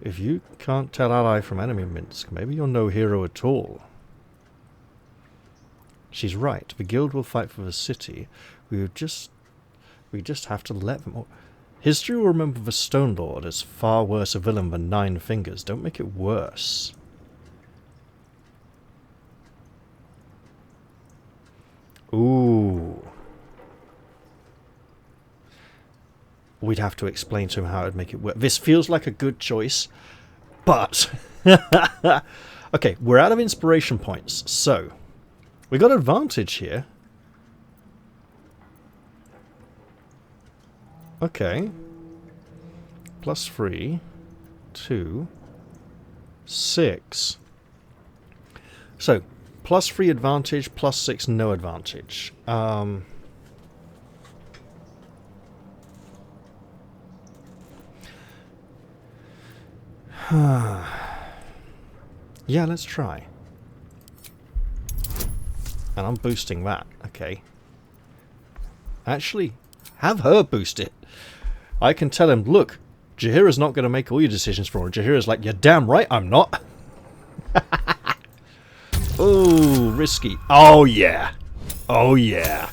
If you can't tell ally from enemy, Minsk, maybe you're no hero at all. She's right. The Guild will fight for the city. We just have to let them... History will remember the Stone Lord as far worse a villain than Nine Fingers. Don't make it worse. Ooh. We'd have to explain to him how it would make it work. This feels like a good choice, but... Okay, we're out of inspiration points, so... We got advantage here. Okay. +3, 2, 6. So, +3 advantage, +6 no advantage. Yeah, let's try. And I'm boosting that. Okay. Actually, have her boost it. I can tell him, look, Jaheira's not going to make all your decisions for her. Jaheira's like, you're damn right I'm not. Oh, risky. Oh, yeah. Oh, yeah.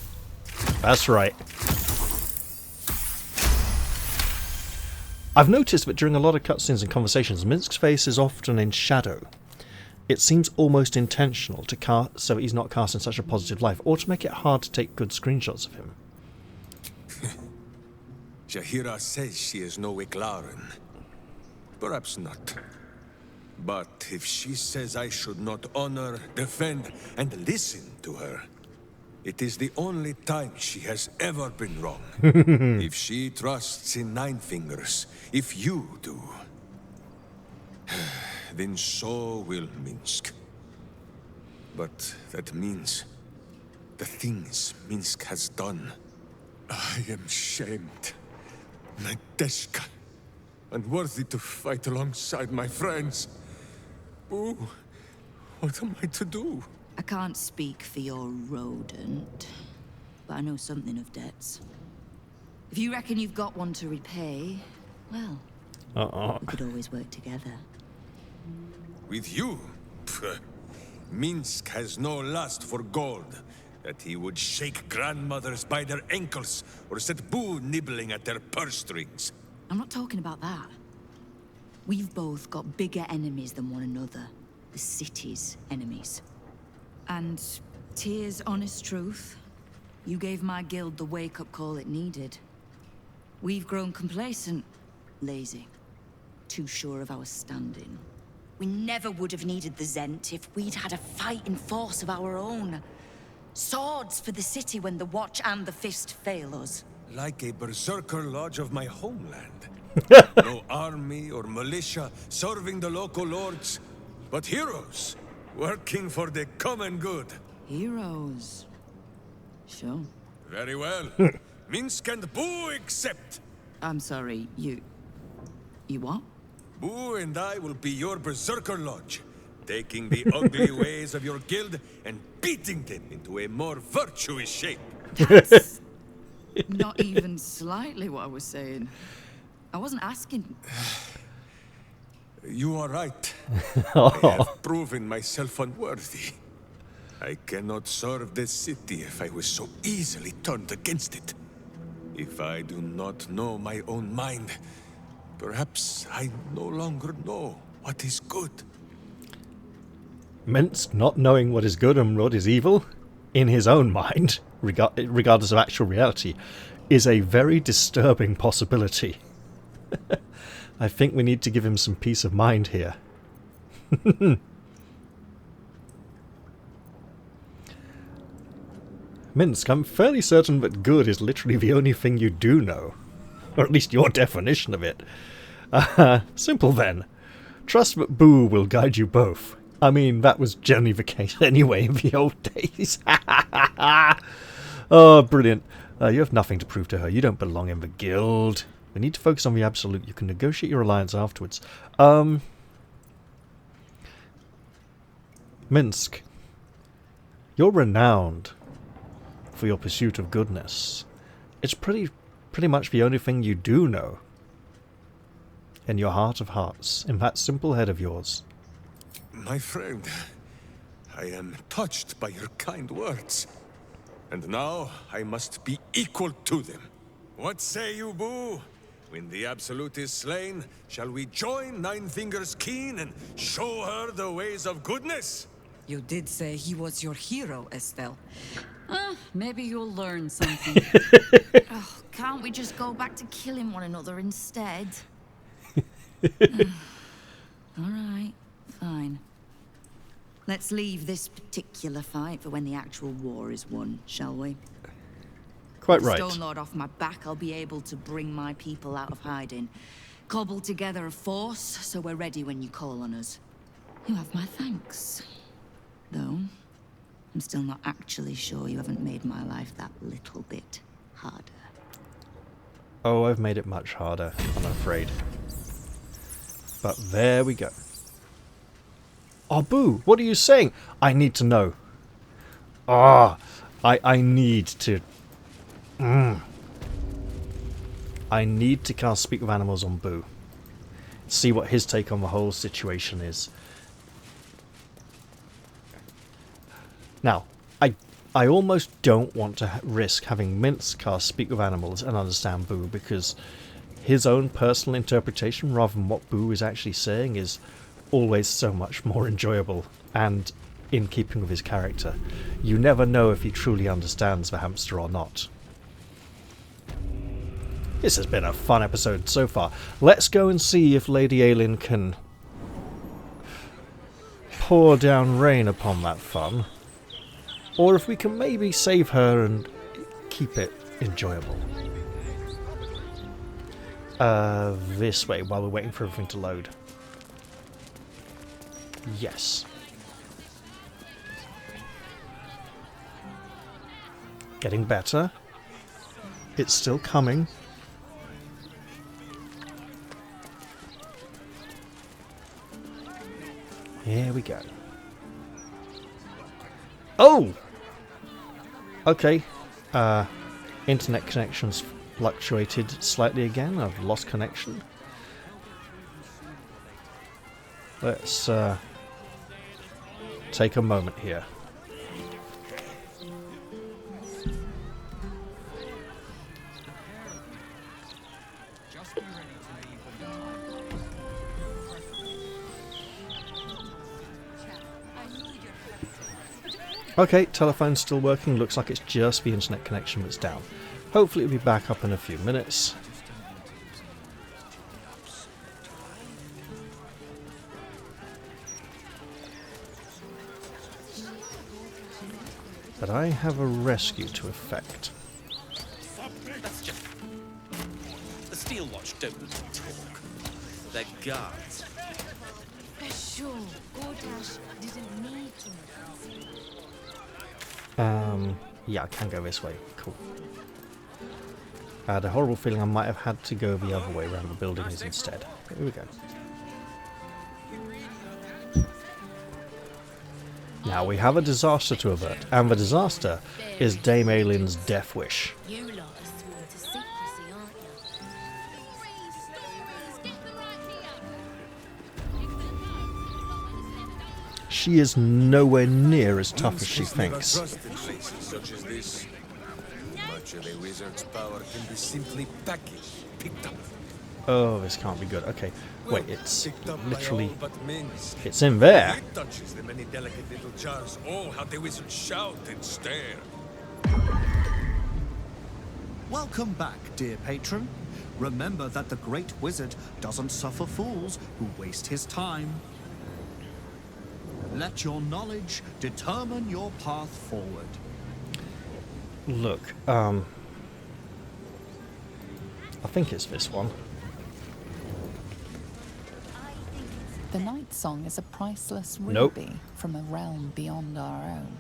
That's right. I've noticed that during a lot of cutscenes and conversations, Minsk's face is often in shadow. It seems almost intentional to cast so he's not cast in such a positive light, or to make it hard to take good screenshots of him. Jaheira says she is no Wickladen. Perhaps not. But if she says I should not honor, defend, and listen to her, it is the only time she has ever been wrong. If she trusts in Nine Fingers, if you do, then so will Minsk. But that means the things Minsk has done. I am shamed. Nadeshka. Unworthy to fight alongside my friends. Ooh, what am I to do? I can't speak for your rodent, but I know something of debts. If you reckon you've got one to repay, well, we could always work together. With you? Pfft. Minsk has no lust for gold, that he would shake grandmothers by their ankles or set Boo nibbling at their purse strings. I'm not talking about that. We've both got bigger enemies than one another. The city's enemies. And, Tyr's honest truth, you gave my guild the wake-up call it needed. We've grown complacent, lazy, too sure of our standing. We never would have needed the Zent if we'd had a fighting force of our own. Swords for the city when the Watch and the Fist fail us. Like a berserker lodge of my homeland. No army or militia serving the local lords, but heroes working for the common good. Heroes. Sure. Very well. Minsk and Boo accept. I'm sorry, you what? Boo and I will be your berserker lodge, taking the ugly ways of your guild and beating them into a more virtuous shape. That's not even slightly what I was saying. I wasn't asking. You are right. I have proven myself unworthy. I cannot serve this city if I was so easily turned against it. If I do not know my own mind, perhaps I no longer know what is good. Minsk not knowing what is good and what is evil, in his own mind, regardless of actual reality, is a very disturbing possibility. I think we need to give him some peace of mind here. Minsk, I'm fairly certain that good is literally the only thing you do know. Or at least your definition of it. Simple then. Trust that Boo will guide you both. I mean, that was generally the case anyway in the old days. Oh, brilliant. You have nothing to prove to her. You don't belong in the guild. We need to focus on the absolute. You can negotiate your alliance afterwards. Minsk. You're renowned for your pursuit of goodness. It's pretty much the only thing you do know. In your heart of hearts, in that simple head of yours. My friend, I am touched by your kind words. And now I must be equal to them. What say you, Boo? When the Absolute is slain, shall we join Nine Fingers Keen and show her the ways of goodness? You did say he was your hero, Estelle. Maybe you'll learn something. Oh, can't we just go back to killing one another instead? Alright, fine. Let's leave this particular fight for when the actual war is won, shall we? Quite right. Stone Lord off my back, I'll be able to bring my people out of hiding. Cobble together a force, so we're ready when you call on us. You have my thanks. Though, I'm still not actually sure you haven't made my life that little bit harder. Oh, I've made it much harder, I'm afraid. But there we go. Oh, Boo, what are you saying? I need to know. Ah, I need to... I need to cast Speak with Animals on Boo. See what his take on the whole situation is. Now, I almost don't want to risk having Minsk cast Speak with Animals and understand Boo, because his own personal interpretation rather than what Boo is actually saying is always so much more enjoyable and in keeping with his character. You never know if he truly understands the hamster or not. This has been a fun episode so far. Let's go and see if Lady Aylin can pour down rain upon that fun. Or if we can maybe save her and keep it enjoyable. This way while we're waiting for everything to load. Yes. Getting better. It's still coming. Here we go. Oh! Okay. Internet connections fluctuated slightly again. I've lost connection. Let's take a moment here. Okay, telephone's still working. Looks like it's just the internet connection that's down. Hopefully it'll be back up in a few minutes. that I have a rescue to effect. That's just... The Steel Watch don't talk. They're guards. Sure, Gortash didn't need to. Yeah, I can go this way. Cool. I had a horrible feeling I might have had to go the other way around the buildings instead. Here we go. Now we have a disaster to avert, and the disaster is Dame Aylin's death wish. You lot are sworn to secrecy, aren't you? She is nowhere near as tough as she thinks. Such as this. Much of a wizard's power can be simply packaged, picked up. Oh, this can't be good. Okay, wait, it's literally... It's in there! It touches the many delicate little jars. Oh, how the wizards shout and stare. Welcome back, dear patron. Remember that the great wizard doesn't suffer fools who waste his time. Let your knowledge determine your path forward. Look, I think it's this one. The Night Song is a priceless Nope. ruby from a realm beyond our own.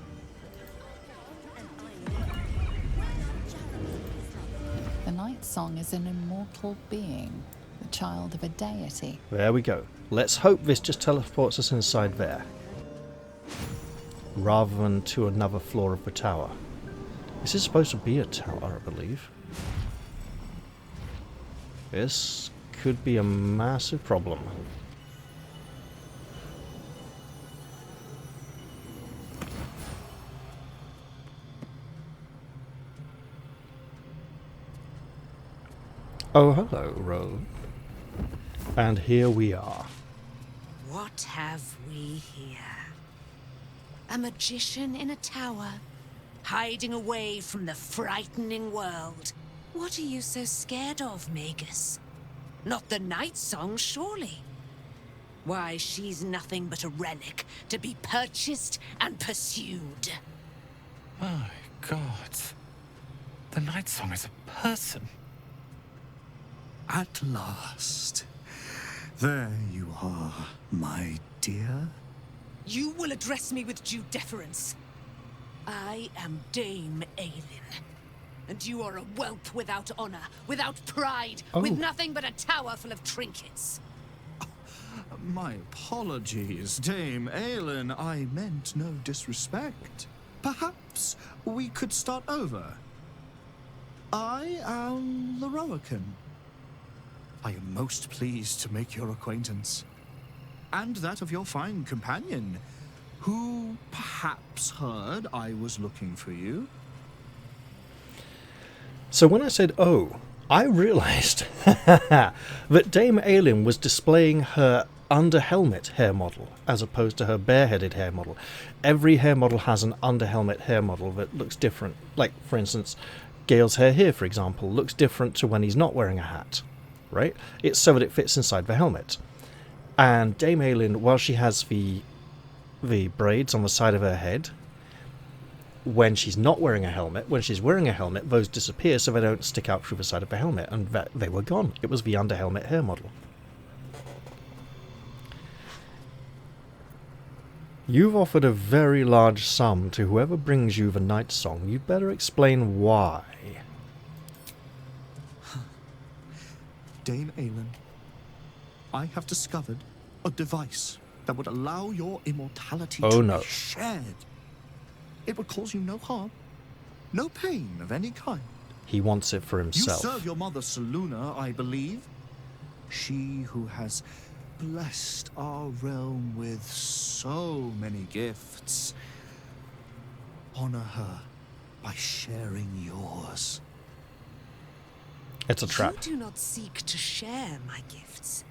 The Night Song is an immortal being, the child of a deity. There we go. Let's hope this just teleports us inside there, rather than to another floor of the tower. This is supposed to be a tower, I believe. This could be a massive problem. Oh, hello, Rogue. And here we are. What have we here? A magician in a tower, hiding away from the frightening world. What are you so scared of, Magus? Not the Night Song, surely? Why, she's nothing but a relic to be purchased and pursued. My God. The Night Song is a person. At last. There you are, my dear. You will address me with due deference. I am Dame Aylin, and you are a whelp without honor, without pride, with nothing but a tower full of trinkets. My apologies, Dame Aylin. I meant no disrespect. Perhaps we could start over. I am Loroakan. I am most pleased to make your acquaintance. And that of your fine companion, who perhaps heard I was looking for you. So when I said, oh, I realised that Dame Aylin was displaying her under-helmet hair model as opposed to her bareheaded hair model. Every hair model has an under-helmet hair model that looks different. Like, for instance, Gale's hair here, for example, looks different to when he's not wearing a hat, right? It's so that it fits inside the helmet. And Dame Aylin, while she has the braids on the side of her head, when she's not wearing a helmet, when she's wearing a helmet, those disappear so they don't stick out through the side of the helmet, and they were gone. It was the under-helmet hair model. You've offered a very large sum to whoever brings you the Night Song. You'd better explain why. Dame Aylin, I have discovered a device that would allow your immortality to be shared. It would cause you no harm, no pain of any kind. He wants it for himself. You serve your mother Seluna, I believe. She who has blessed our realm with so many gifts. Honor her by sharing yours. It's a trap. You do not seek to share my gifts.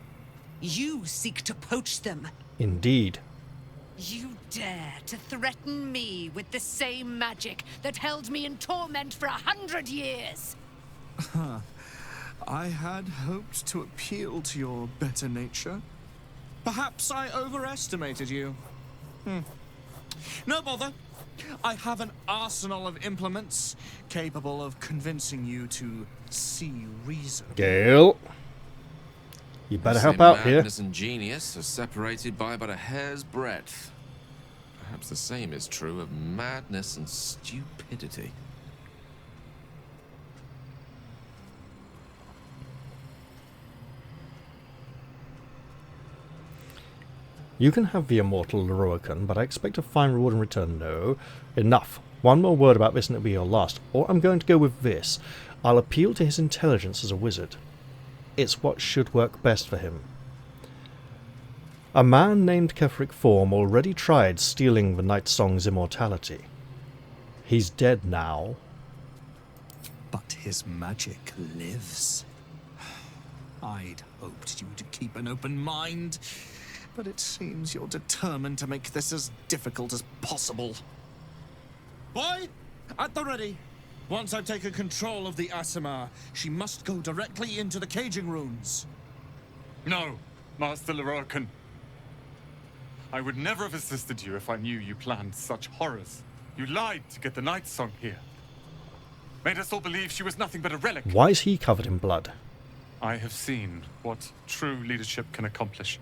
You seek to poach them. Indeed. You dare to threaten me with the same magic that held me in torment for 100 years. I had hoped to appeal to your better nature. Perhaps I overestimated you. No bother. I have an arsenal of implements capable of convincing you to see reason. Gale, you better help out here. Madness and genius are separated by but a hair's breadth. Perhaps the same is true of madness and stupidity. You can have the immortal Leroican, but I expect a fine reward in return. No. Enough. One more word about this and it'll be your last. Or I'm going to go with this. I'll appeal to his intelligence as a wizard. It's what should work best for him. A man named Kefric Form already tried stealing the Night Song's immortality. He's dead now. But his magic lives. I'd hoped you to keep an open mind, but it seems you're determined to make this as difficult as possible. Boy, at the ready. Once I've taken control of the Asimar, she must go directly into the caging runes. No, Master Leroican. I would never have assisted you if I knew you planned such horrors. You lied to get the Night Song here. Made us all believe she was nothing but a relic. Why is he covered in blood? I have seen what true leadership can accomplish.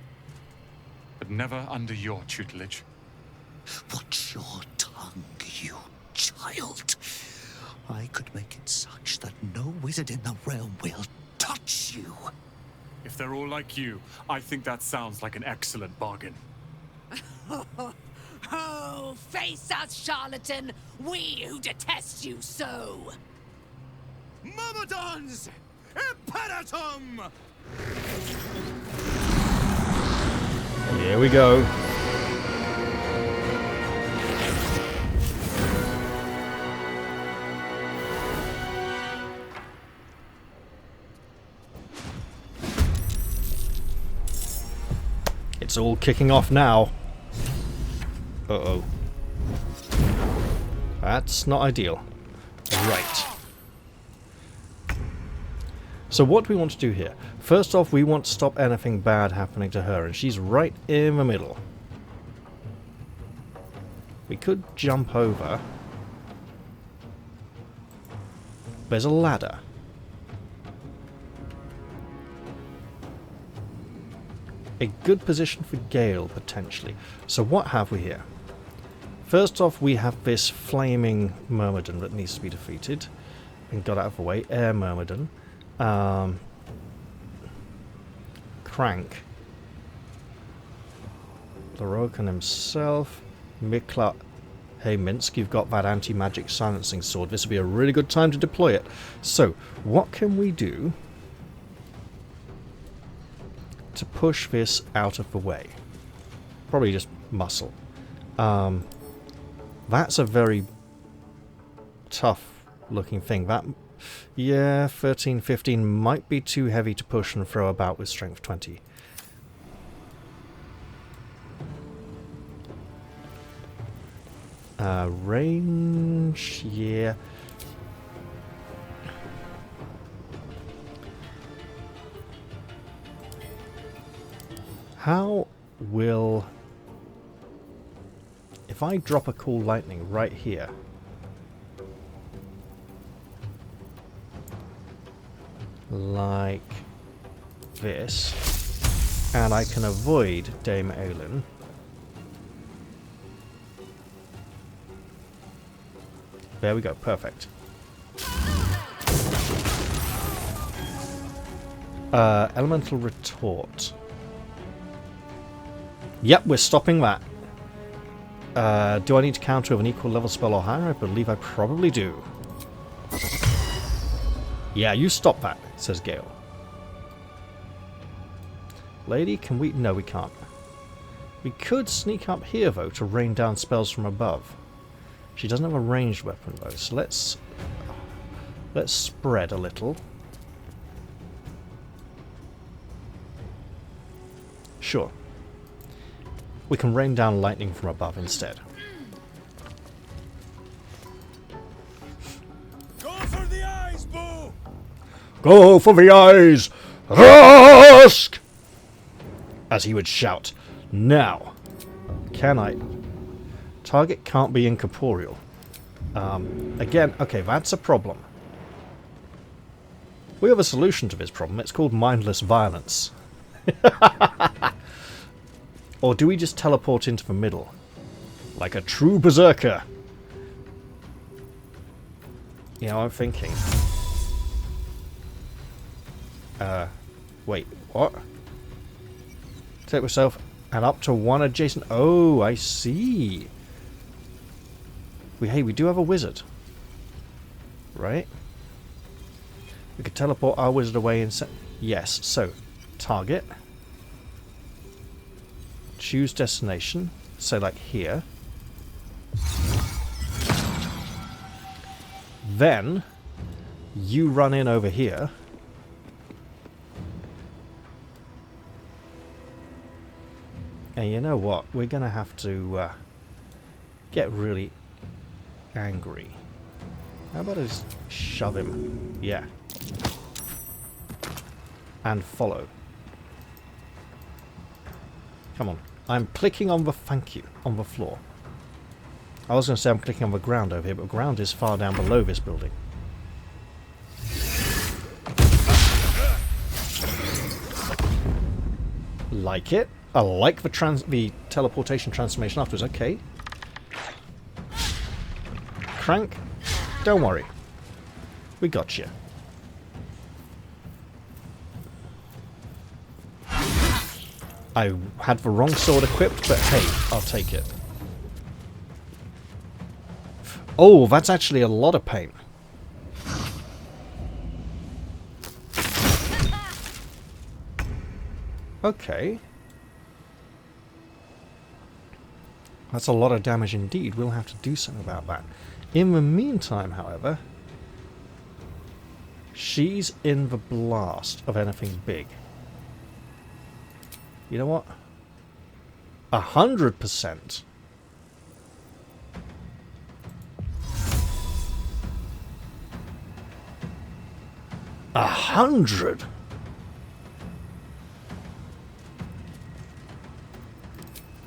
But never under your tutelage. Watch your tongue, you child. I could make it such that no wizard in the realm will touch you. If they're all like you, I think that sounds like an excellent bargain. Oh, face us, charlatan! We who detest you so! Myrmidons! Imperatum! Here we go. It's all kicking off now. Uh-oh. That's not ideal. Right. So what do we want to do here? First off, we want to stop anything bad happening to her, and she's right in the middle. We could jump over. There's a ladder. A good position for Gale, potentially. So what have we here? First off, we have this flaming Myrmidon that needs to be defeated. And got out of the way. Air Myrmidon. Crank. Leroican himself. Mikla. Hey Minsk, you've got that anti-magic silencing sword. This will be a really good time to deploy it. So, what can we do to push this out of the way? Probably just muscle. That's a very tough looking thing. That, yeah, 13, 15 might be too heavy to push and throw about with strength 20. Range, yeah. How will... If I drop a cool lightning right here... like this, and I can avoid Dame Aelin. There we go, perfect. Elemental Retort. Yep, we're stopping that. Do I need to counter with an equal level spell or higher? I believe I probably do. Yeah, you stop that, says Gale. Lady, can we... No, we can't. We could sneak up here, though, to rain down spells from above. She doesn't have a ranged weapon, though, so let's spread a little. Sure. We can rain down lightning from above instead. Go for the eyes, Boo! Go for the eyes! Rusk! As he would shout. Now, can I... Target can't be incorporeal. Again, okay, that's a problem. We have a solution to this problem. It's called mindless violence. Or do we just teleport into the middle? Like a true berserker. You know, I'm thinking. Wait, what? Take yourself and up to one adjacent... Oh, I see. Hey, we do have a wizard. Right? We could teleport our wizard away and set... Yes, so, target. Choose destination. So, like here. Then, you run in over here. And you know what? We're going to have to get really angry. How about I just shove him? Yeah. And follow. Come on. I'm clicking on the thank you on the floor. I was going to say I'm clicking on the ground over here, but the ground is far down below this building. Like it. I like the teleportation transformation afterwards. Okay. Crank. Don't worry. We got you. I had the wrong sword equipped, but hey, I'll take it. Oh, that's actually a lot of pain. Okay. That's a lot of damage indeed. We'll have to do something about that. In the meantime, however, she's in the blast of anything big. You know what? 100%. A 100.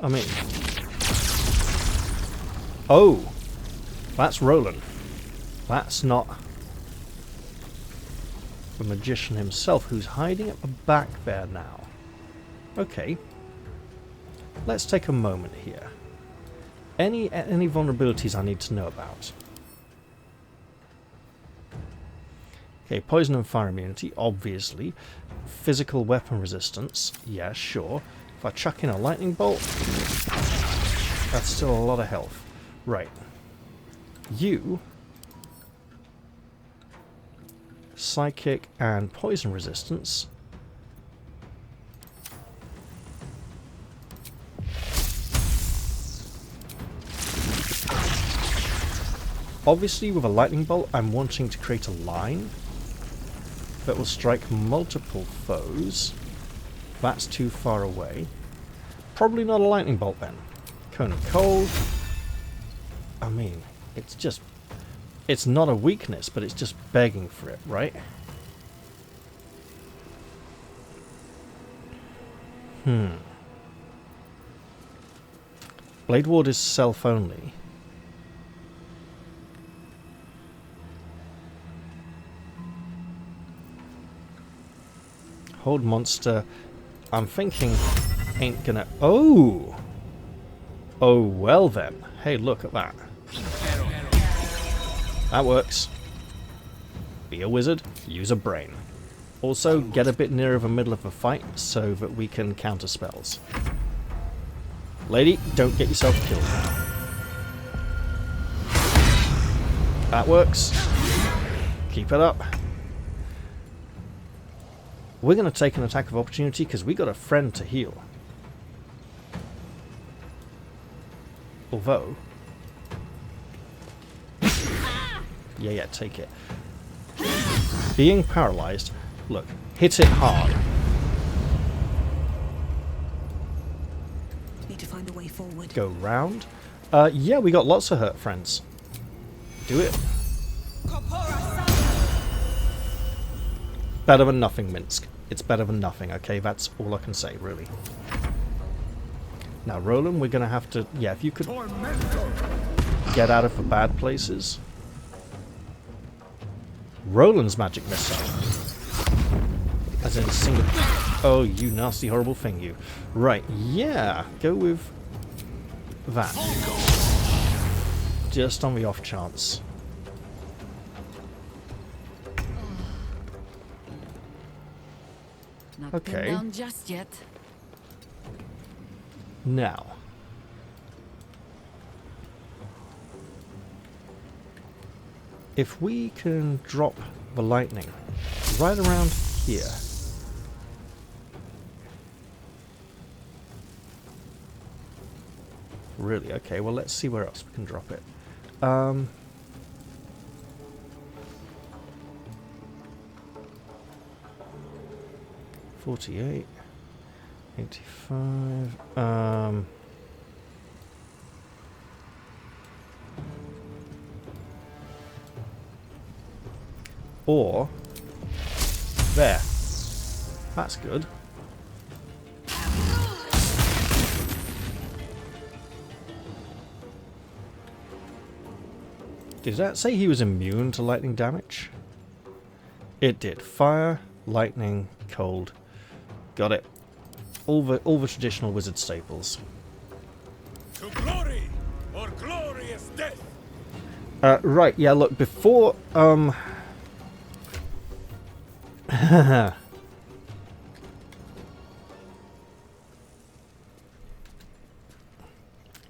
I mean, oh, that's Roland. That's not the magician himself, who's hiding at the back there now. Okay, let's take a moment here. Any vulnerabilities I need to know about? Okay, poison and fire immunity, obviously. Physical weapon resistance, yeah, sure. If I chuck in a lightning bolt, that's still a lot of health. Right. You... psychic and poison resistance. Obviously, with a lightning bolt, I'm wanting to create a line that will strike multiple foes. That's too far away. Probably not a lightning bolt then. Cone of cold. I mean, it's just... it's not a weakness, but it's just begging for it, right? Blade Ward is self-only. Hold monster. I'm thinking ain't gonna... Oh! Oh, well then. Hey, look at that. That works. Be a wizard, use a brain. Also, get a bit nearer the middle of the fight so that we can counter spells. Lady, don't get yourself killed now. That works. Keep it up. We're going to take an attack of opportunity because we got a friend to heal. Although... yeah, take it. Being paralyzed, look, hit it hard. Need to find a way forward. Go round. Yeah, we got lots of hurt friends. Do it. Better than nothing, Minsk. It's better than nothing, okay? That's all I can say, really. Now, Roland, we're going to have to... Yeah, if you could get out of the bad places. Roland's magic missile. As in a single... Oh, you nasty, horrible thing, you. Right, yeah. Go with that. Just on the off chance. Not Okay. pinned down just yet. Now. If we can drop the lightning right around here. Really? Okay, well let's see where else we can drop it. 48, 85, or there. That's good. Did that say he was immune to lightning damage? It did. Fire, lightning, cold. Got it. All the traditional wizard staples. To glory or glorious death. Right, yeah, look, before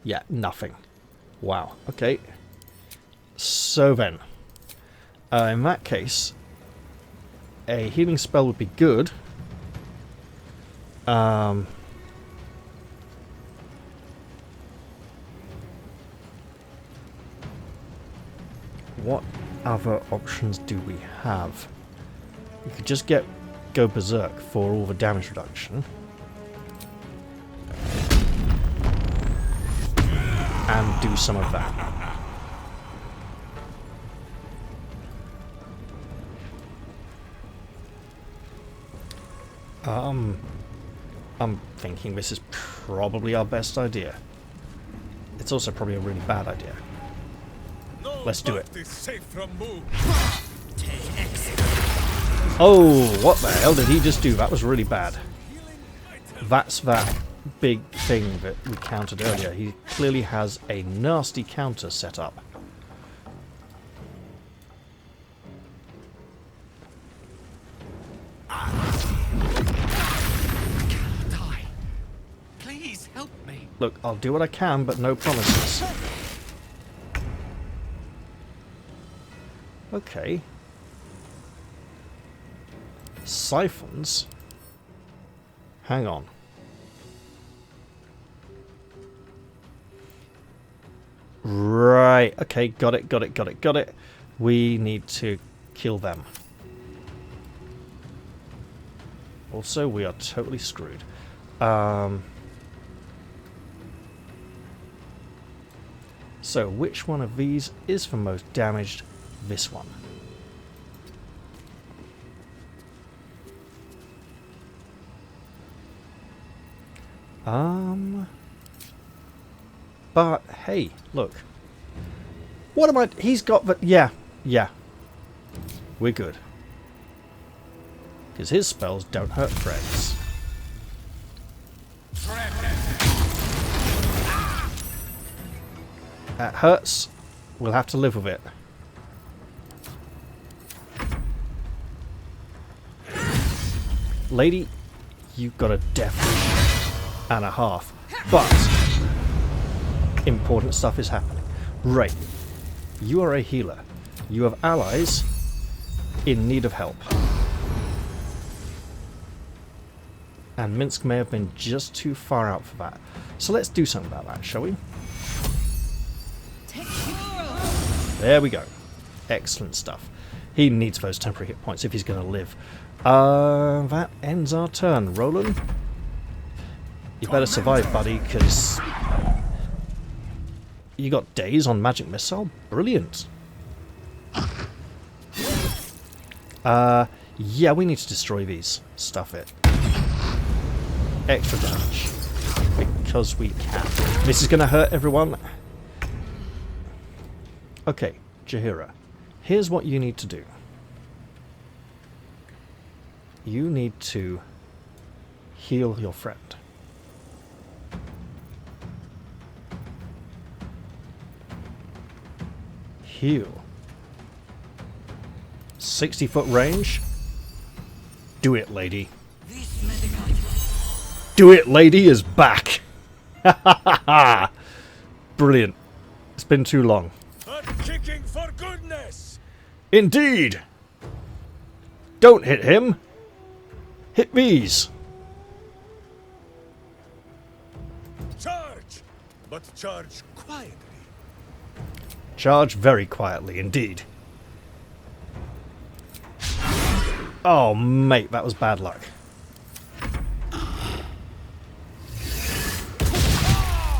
yeah, nothing. Wow, okay. So then, in that case, a healing spell would be good. What other options do we have? We could just go berserk for all the damage reduction. And do some of that. I'm thinking this is probably our best idea. It's also probably a really bad idea. Let's do it. Oh, what the hell did he just do? That was really bad. That's that big thing that we countered earlier. He clearly has a nasty counter set up. Look, I'll do what I can, but no promises. Okay. Siphons? Hang on. Right, okay, got it. We need to kill them. Also, we are totally screwed. So, which one of these is the most damaged? This one. But, hey, look. What am I... He's got the... Yeah. We're good. Because his spells don't hurt friends. That hurts. We'll have to live with it. Lady, you've got a death and a half. But important stuff is happening. Right. You are a healer. You have allies in need of help. And Minsk may have been just too far out for that. So let's do something about that, shall we? There we go. Excellent stuff. He needs those temporary hit points if he's going to live. That ends our turn. Roland, you better survive, buddy, because you got days on magic missile. Brilliant. Yeah, we need to destroy these. Stuff it. Extra damage. Because we can. This is going to hurt everyone. Okay, Jaheira. Here's what you need to do. You need to heal your friend. Heal. 60-foot range. Do it, lady. Do it, lady is back. Brilliant. It's been too long. Kicking for goodness. Indeed. Don't hit him. Hit these. Charge, but charge quietly. Charge very quietly indeed. Oh, mate, that was bad luck.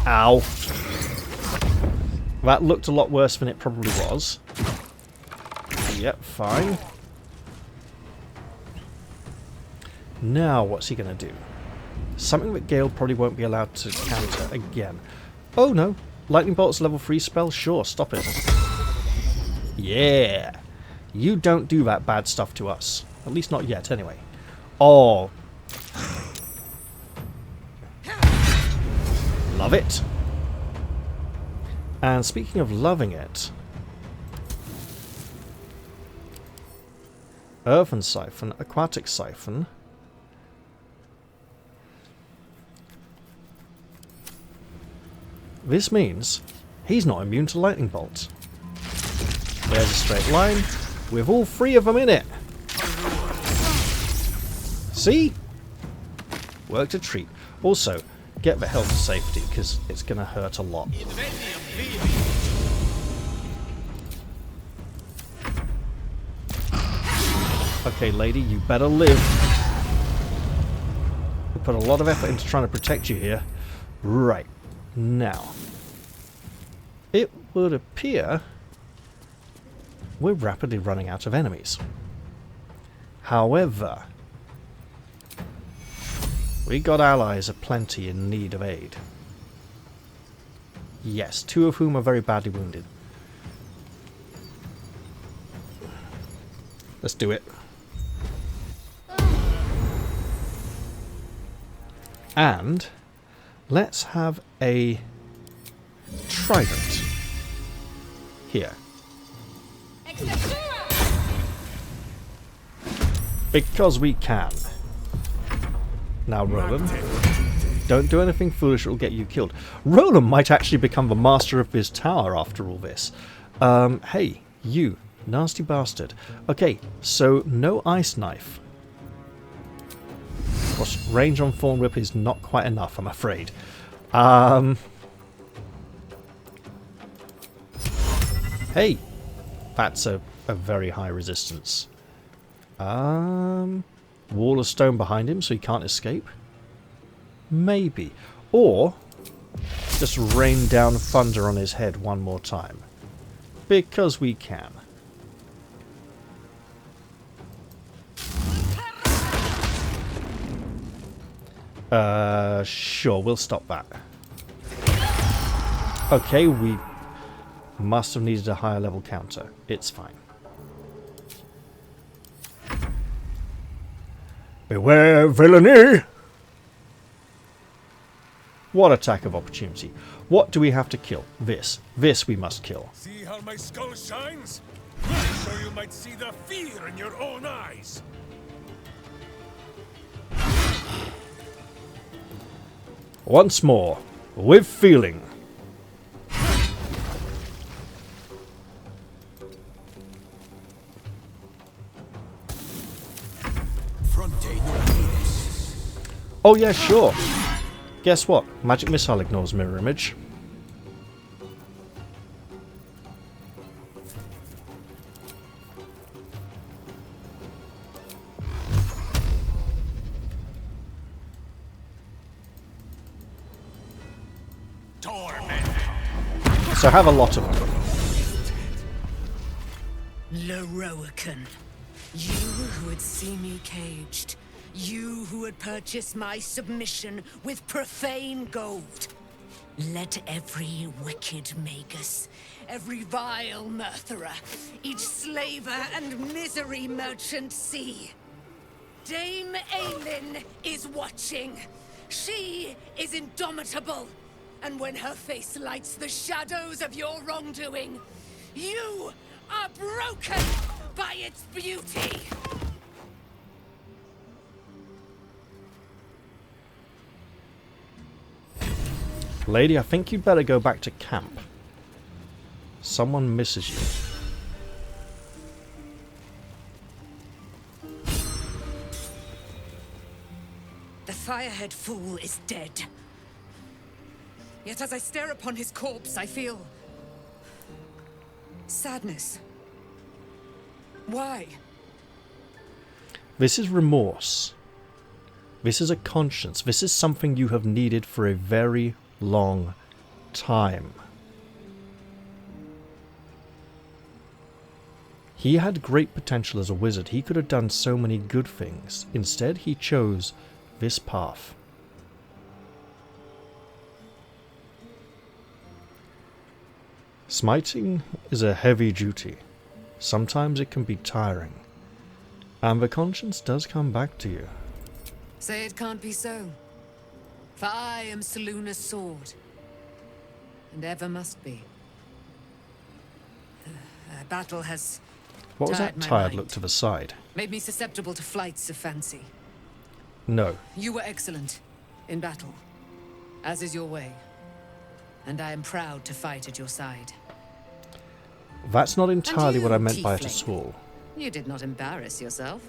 Ow. That looked a lot worse than it probably was. Yep, fine. Now, what's he going to do? Something that Gale probably won't be allowed to counter again. Oh, no. Lightning Bolt's level 3 spell? Sure, stop it. Yeah. You don't do that bad stuff to us. At least not yet, anyway. Oh. Love it. And speaking of loving it, Earthen Siphon, Aquatic Siphon. This means he's not immune to Lightning Bolt. There's a straight line with all 3 of them in it. See? Worked a treat. Also, get the health safety because it's going to hurt a lot. Okay, lady, you better live. We put a lot of effort into trying to protect you here. Right. Now, it would appear we're rapidly running out of enemies. However, we got allies aplenty in need of aid. Yes, 2 of whom are very badly wounded. Let's do it. And let's have a trident here. Because we can. Now, Roland, don't do anything foolish or it'll get you killed. Roland might actually become the master of this tower after all this. Hey, you nasty bastard. Okay, so no ice knife. Of course, range on Thorn Whip is not quite enough, I'm afraid. Hey, that's a very high resistance. Wall of stone behind him so he can't escape? Maybe. Or just rain down thunder on his head one more time. Because we can. Sure, we'll stop that. Okay, we must have needed a higher level counter. It's fine. Beware villainy! What attack of opportunity. What do we have to kill? This. This we must kill. See how my skull shines? So you might see the fear in your own eyes. Once more, with feeling. Oh yeah, sure. Guess what? Magic Missile ignores mirror image. So have a lot of them. Loroakan, you who would see me caged, You who had purchased my submission with profane gold. Let every wicked magus, every vile murtherer, each slaver and misery merchant see. Dame Aylin is watching. She is indomitable. And when her face lights the shadows of your wrongdoing, you are broken by its beauty. Lady, I think you'd better go back to camp. Someone misses you. The Firehead fool is dead. Yet as I stare upon his corpse, I feel sadness. Why? This is remorse. This is a conscience. This is something you have needed for a very long time. He had great potential as a wizard. He could have done so many good things. Instead, he chose this path. Smiting is a heavy duty. Sometimes it can be tiring. And the conscience does come back to you. Say it can't be so. For I am Selûne's sword. And ever must be. The battle has What was tired that my tired mind. look to the side? Made me susceptible to flights of fancy. No. You were excellent in battle, as is your way. And I am proud to fight at your side. That's not entirely you, what I meant by it tiefling? at all. You did not embarrass yourself.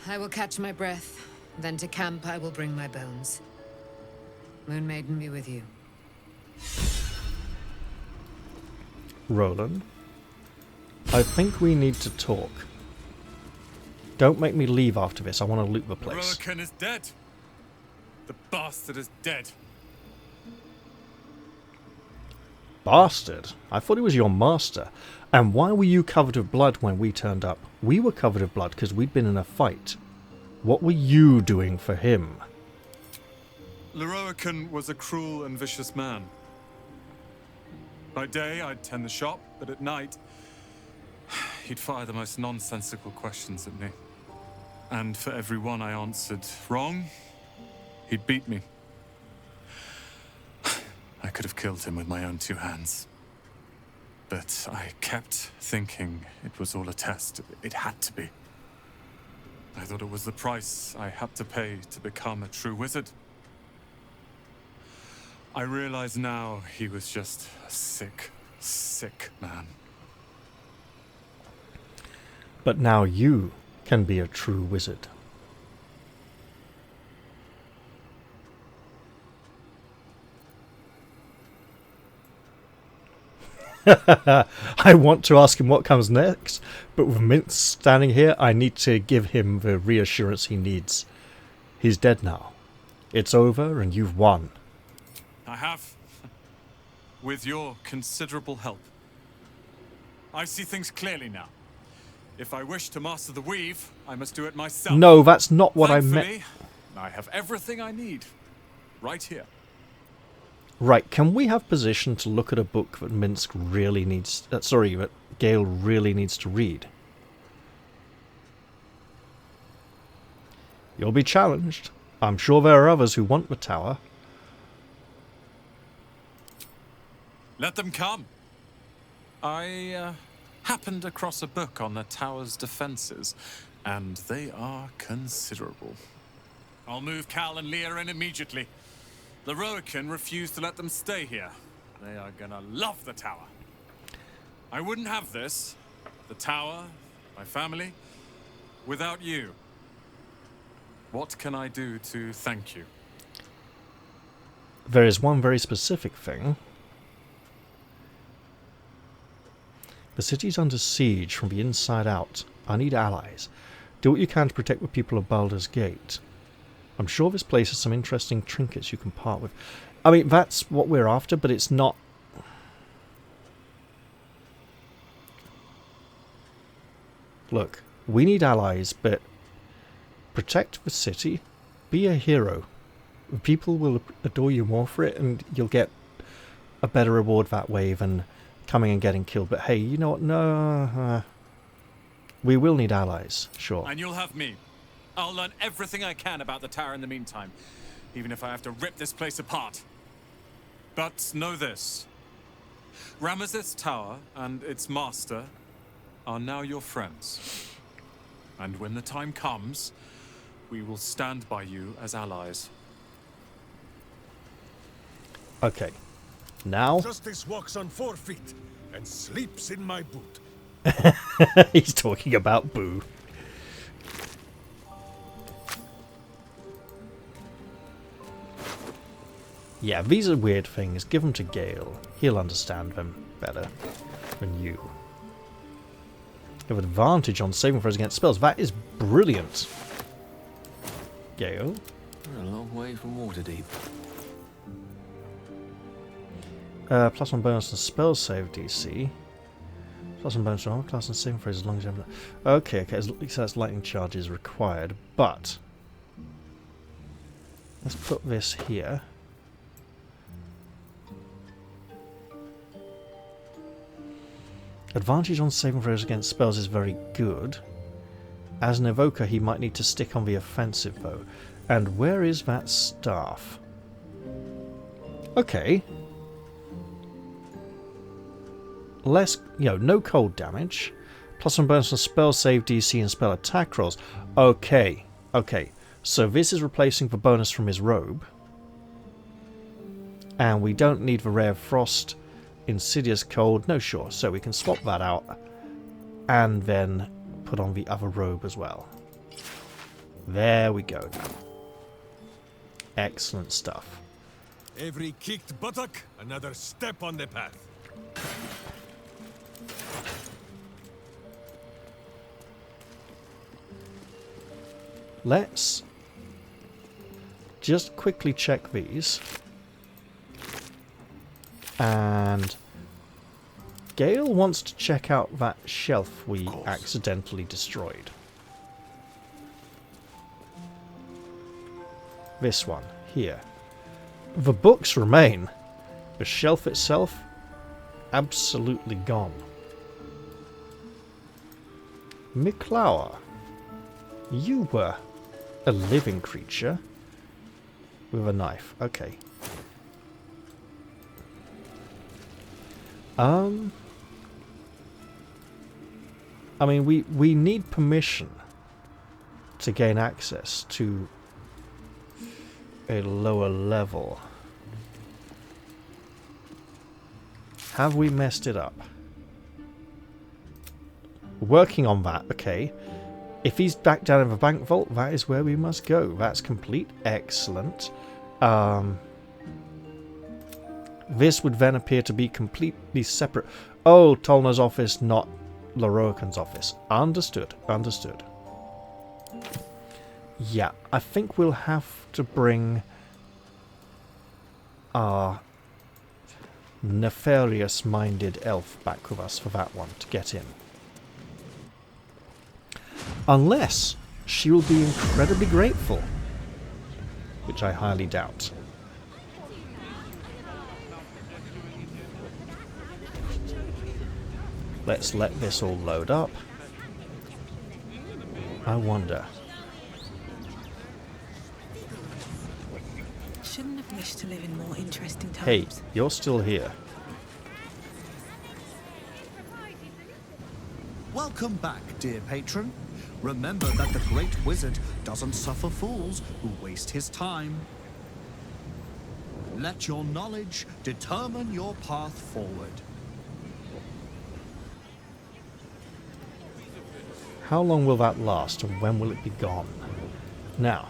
I will catch my breath, then to camp I will bring my bones. Moon Maiden be with you. Roland, I think we need to talk. Don't make me leave after this. I want to loot the place. Lorcan is dead. The bastard is dead. Bastard? I thought he was your master. And why were you covered with blood when we turned up? We were covered with blood because we'd been in a fight. What were you doing for him? Lorcan was a cruel and vicious man. By day, I'd tend the shop, but at night, he'd fire the most nonsensical questions at me. And for every one I answered wrong, he'd beat me. I could have killed him with my own two hands. But I kept thinking it was all a test. It had to be. I thought it was the price I had to pay to become a true wizard. I realize now he was just a sick, sick man. But now you can be a true wizard. I want to ask him what comes next, but with Mintz standing here, I need to give him the reassurance he needs. He's dead now. It's over and you've won. I have. With your considerable help. I see things clearly now. If I wish to master the weave, I must do it myself. No, that's not what I meant. Thankfully, I have everything I need. Right here. Right, can we have position to look at a book that Minsk really needs... that Gale really needs to read? You'll be challenged. I'm sure there are others who want the tower. Let them come. I happened across a book on the tower's defenses, and they are considerable. I'll move Cal and Leah in immediately. The Lorcan refused to let them stay here. They are gonna love the tower. I wouldn't have this, the tower, my family, without you. What can I do to thank you? There is one very specific thing. The city's under siege from the inside out. I need allies. Do what you can to protect the people of Baldur's Gate. I'm sure this place has some interesting trinkets you can part with. I mean, that's what we're after, but it's not... Look, we need allies, but Protect the city. Be a hero. People will adore you more for it, and you'll get a better reward that way than coming and getting killed. But hey, you know what? No, we will need allies, sure. And you'll have me. I'll learn everything I can about the tower in the meantime, even if I have to rip this place apart. But know this. Ramesses Tower and its master are now your friends. And when the time comes, we will stand by you as allies. Okay. Now... Justice walks on 4 feet and sleeps in my boot. He's talking about Boo. Yeah, these are weird things. Give them to Gale. He'll understand them better than you. You have advantage on saving throws against spells. That is brilliant. Gale. We're a long way from Waterdeep. +1 bonus on spell save DC. +1 bonus on armor class and saving throws as long as you have... Okay, so that's lightning charge is required, but... Let's put this here. Advantage on saving throws against spells is very good. As an evoker, he might need to stick on the offensive, though. And where is that staff? Okay. Less, no cold damage. +1 bonus on spell save DC and spell attack rolls. Okay. So this is replacing the bonus from his robe. And we don't need the rare frost. Insidious cold, no, sure, so we can swap that out and then put on the other robe as well. There we go. Excellent stuff. Every kicked buttock, another step on the path. Let's just quickly check these. And Gale wants to check out that shelf we accidentally destroyed. This one, here. The books remain. The shelf itself, absolutely gone. Miklower, you were a living creature with a knife. Okay. I mean, we need permission to gain access to a lower level. Have we messed it up? Working on that, okay. If he's back down in the bank vault, that is where we must go. That's complete. Excellent. This would then appear to be completely separate. Oh, Tolna's office, not Lorokan's office. Understood. Yeah, I think we'll have to bring our nefarious-minded elf back with us for that one to get in. Unless she will be incredibly grateful, which I highly doubt. Let's let this all load up. I wonder. Shouldn't have wished to live in more interesting times. Hey, you're still here. Welcome back, dear patron. Remember that the great wizard doesn't suffer fools who waste his time. Let your knowledge determine your path forward. How long will that last, and when will it be gone? Now,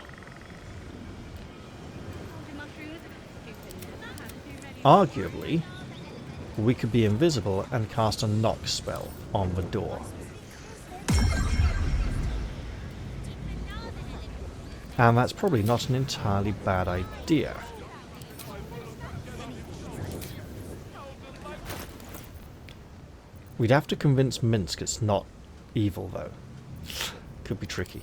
arguably, we could be invisible and cast a knock spell on the door. And that's probably not an entirely bad idea. We'd have to convince Minsk it's not evil, though. Could be tricky.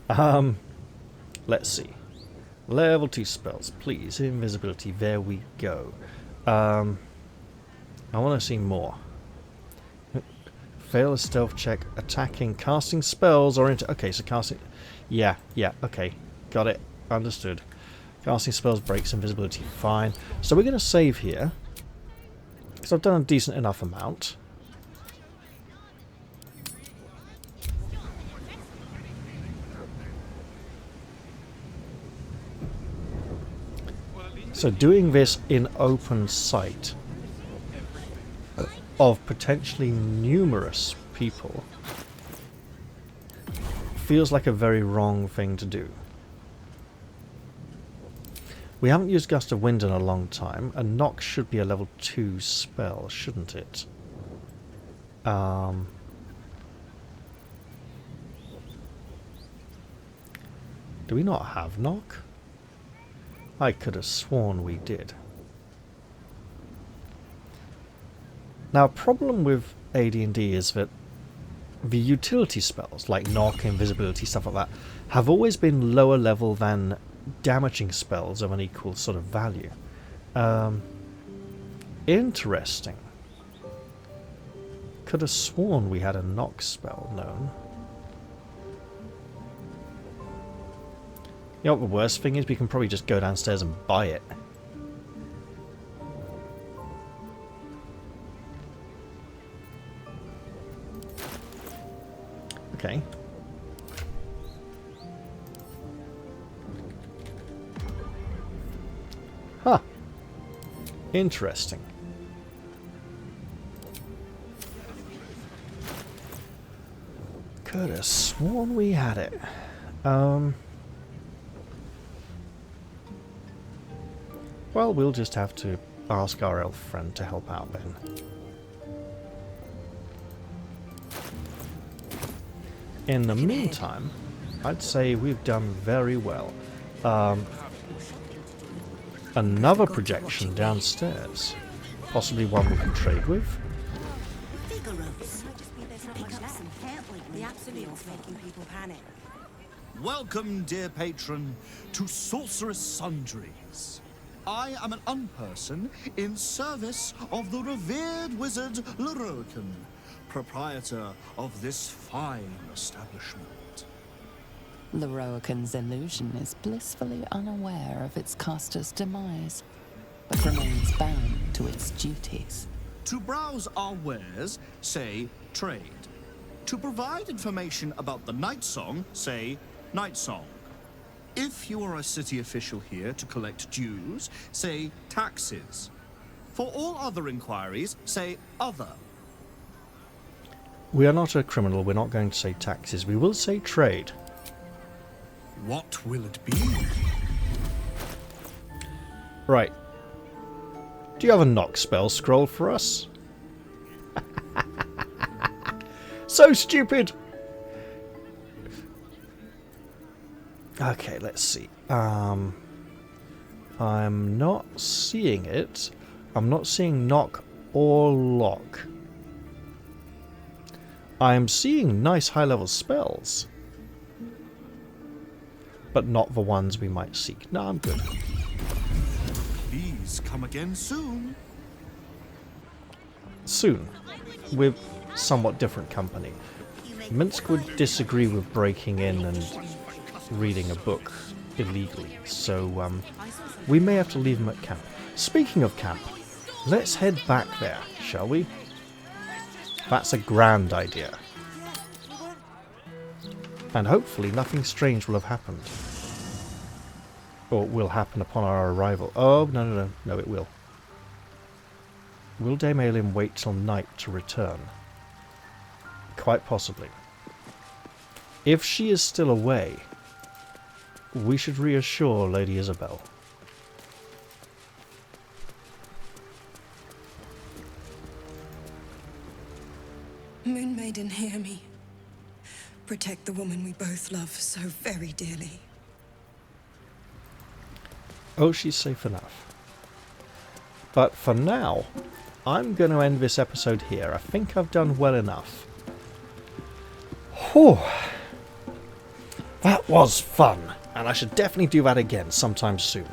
Let's see. Level 2 spells, please. Invisibility, there we go. I want to see more. Fail a stealth check, attacking, casting spells, or into... Okay, so casting... Yeah, okay. Got it. Understood. Casting spells breaks invisibility, fine. So we're going to save here. Because I've done a decent enough amount. So doing this in open sight of potentially numerous people feels like a very wrong thing to do. We haven't used Gust of Wind in a long time, and Knock should be a level 2 spell, shouldn't it? Do we not have Knock? I could have sworn we did. Now, problem with AD&D is that the utility spells, like Knock, Invisibility, stuff like that, have always been lower level than damaging spells of an equal sort of value. Interesting. Could have sworn we had a Knock spell known. You know what the worst thing is? We can probably just go downstairs and buy it. Okay. Huh. Interesting. Could have sworn we had it. Well, we'll just have to ask our elf friend to help out then. In the meantime, I'd say we've done very well. Another projection downstairs. Possibly one we can trade with. Welcome, dear patron, to Sorceress Sundries. I am an unperson in service of the revered wizard Lorokin, proprietor of this fine establishment. Lorokin's illusion is blissfully unaware of its caster's demise, but remains bound to its duties. To browse our wares, say trade. To provide information about the Night Song, say Night Song. If you are a city official here to collect dues, say taxes. For all other inquiries, say other. We are not a criminal, we're not going to say taxes, we will say trade. What will it be? Right. Do you have a Knock spell scroll for us? So stupid! Okay, let's see. I'm not seeing it. I'm not seeing Knock or Lock. I'm seeing nice high-level spells, but not the ones we might seek. No, I'm good. Please come again soon. Soon, with somewhat different company. Minsk would disagree with breaking in and reading a book illegally, so we may have to leave him at camp. Speaking of camp, let's head back there, shall we? That's a grand idea. And hopefully nothing strange will have happened. Or will happen upon our arrival. Oh, no, it will. Will Dame Aelin wait till night to return? Quite possibly. If she is still away, we should reassure Lady Isabel. Moon Maiden, hear me. Protect the woman we both love so very dearly. Oh, she's safe enough. But for now, I'm going to end this episode here. I think I've done well enough. Whew. That was fun, and I should definitely do that again sometime soon.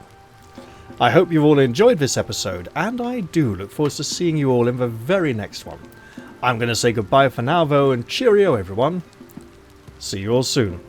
I hope you've all enjoyed this episode, and I do look forward to seeing you all in the very next one. I'm going to say goodbye for now though, and cheerio everyone. See you all soon.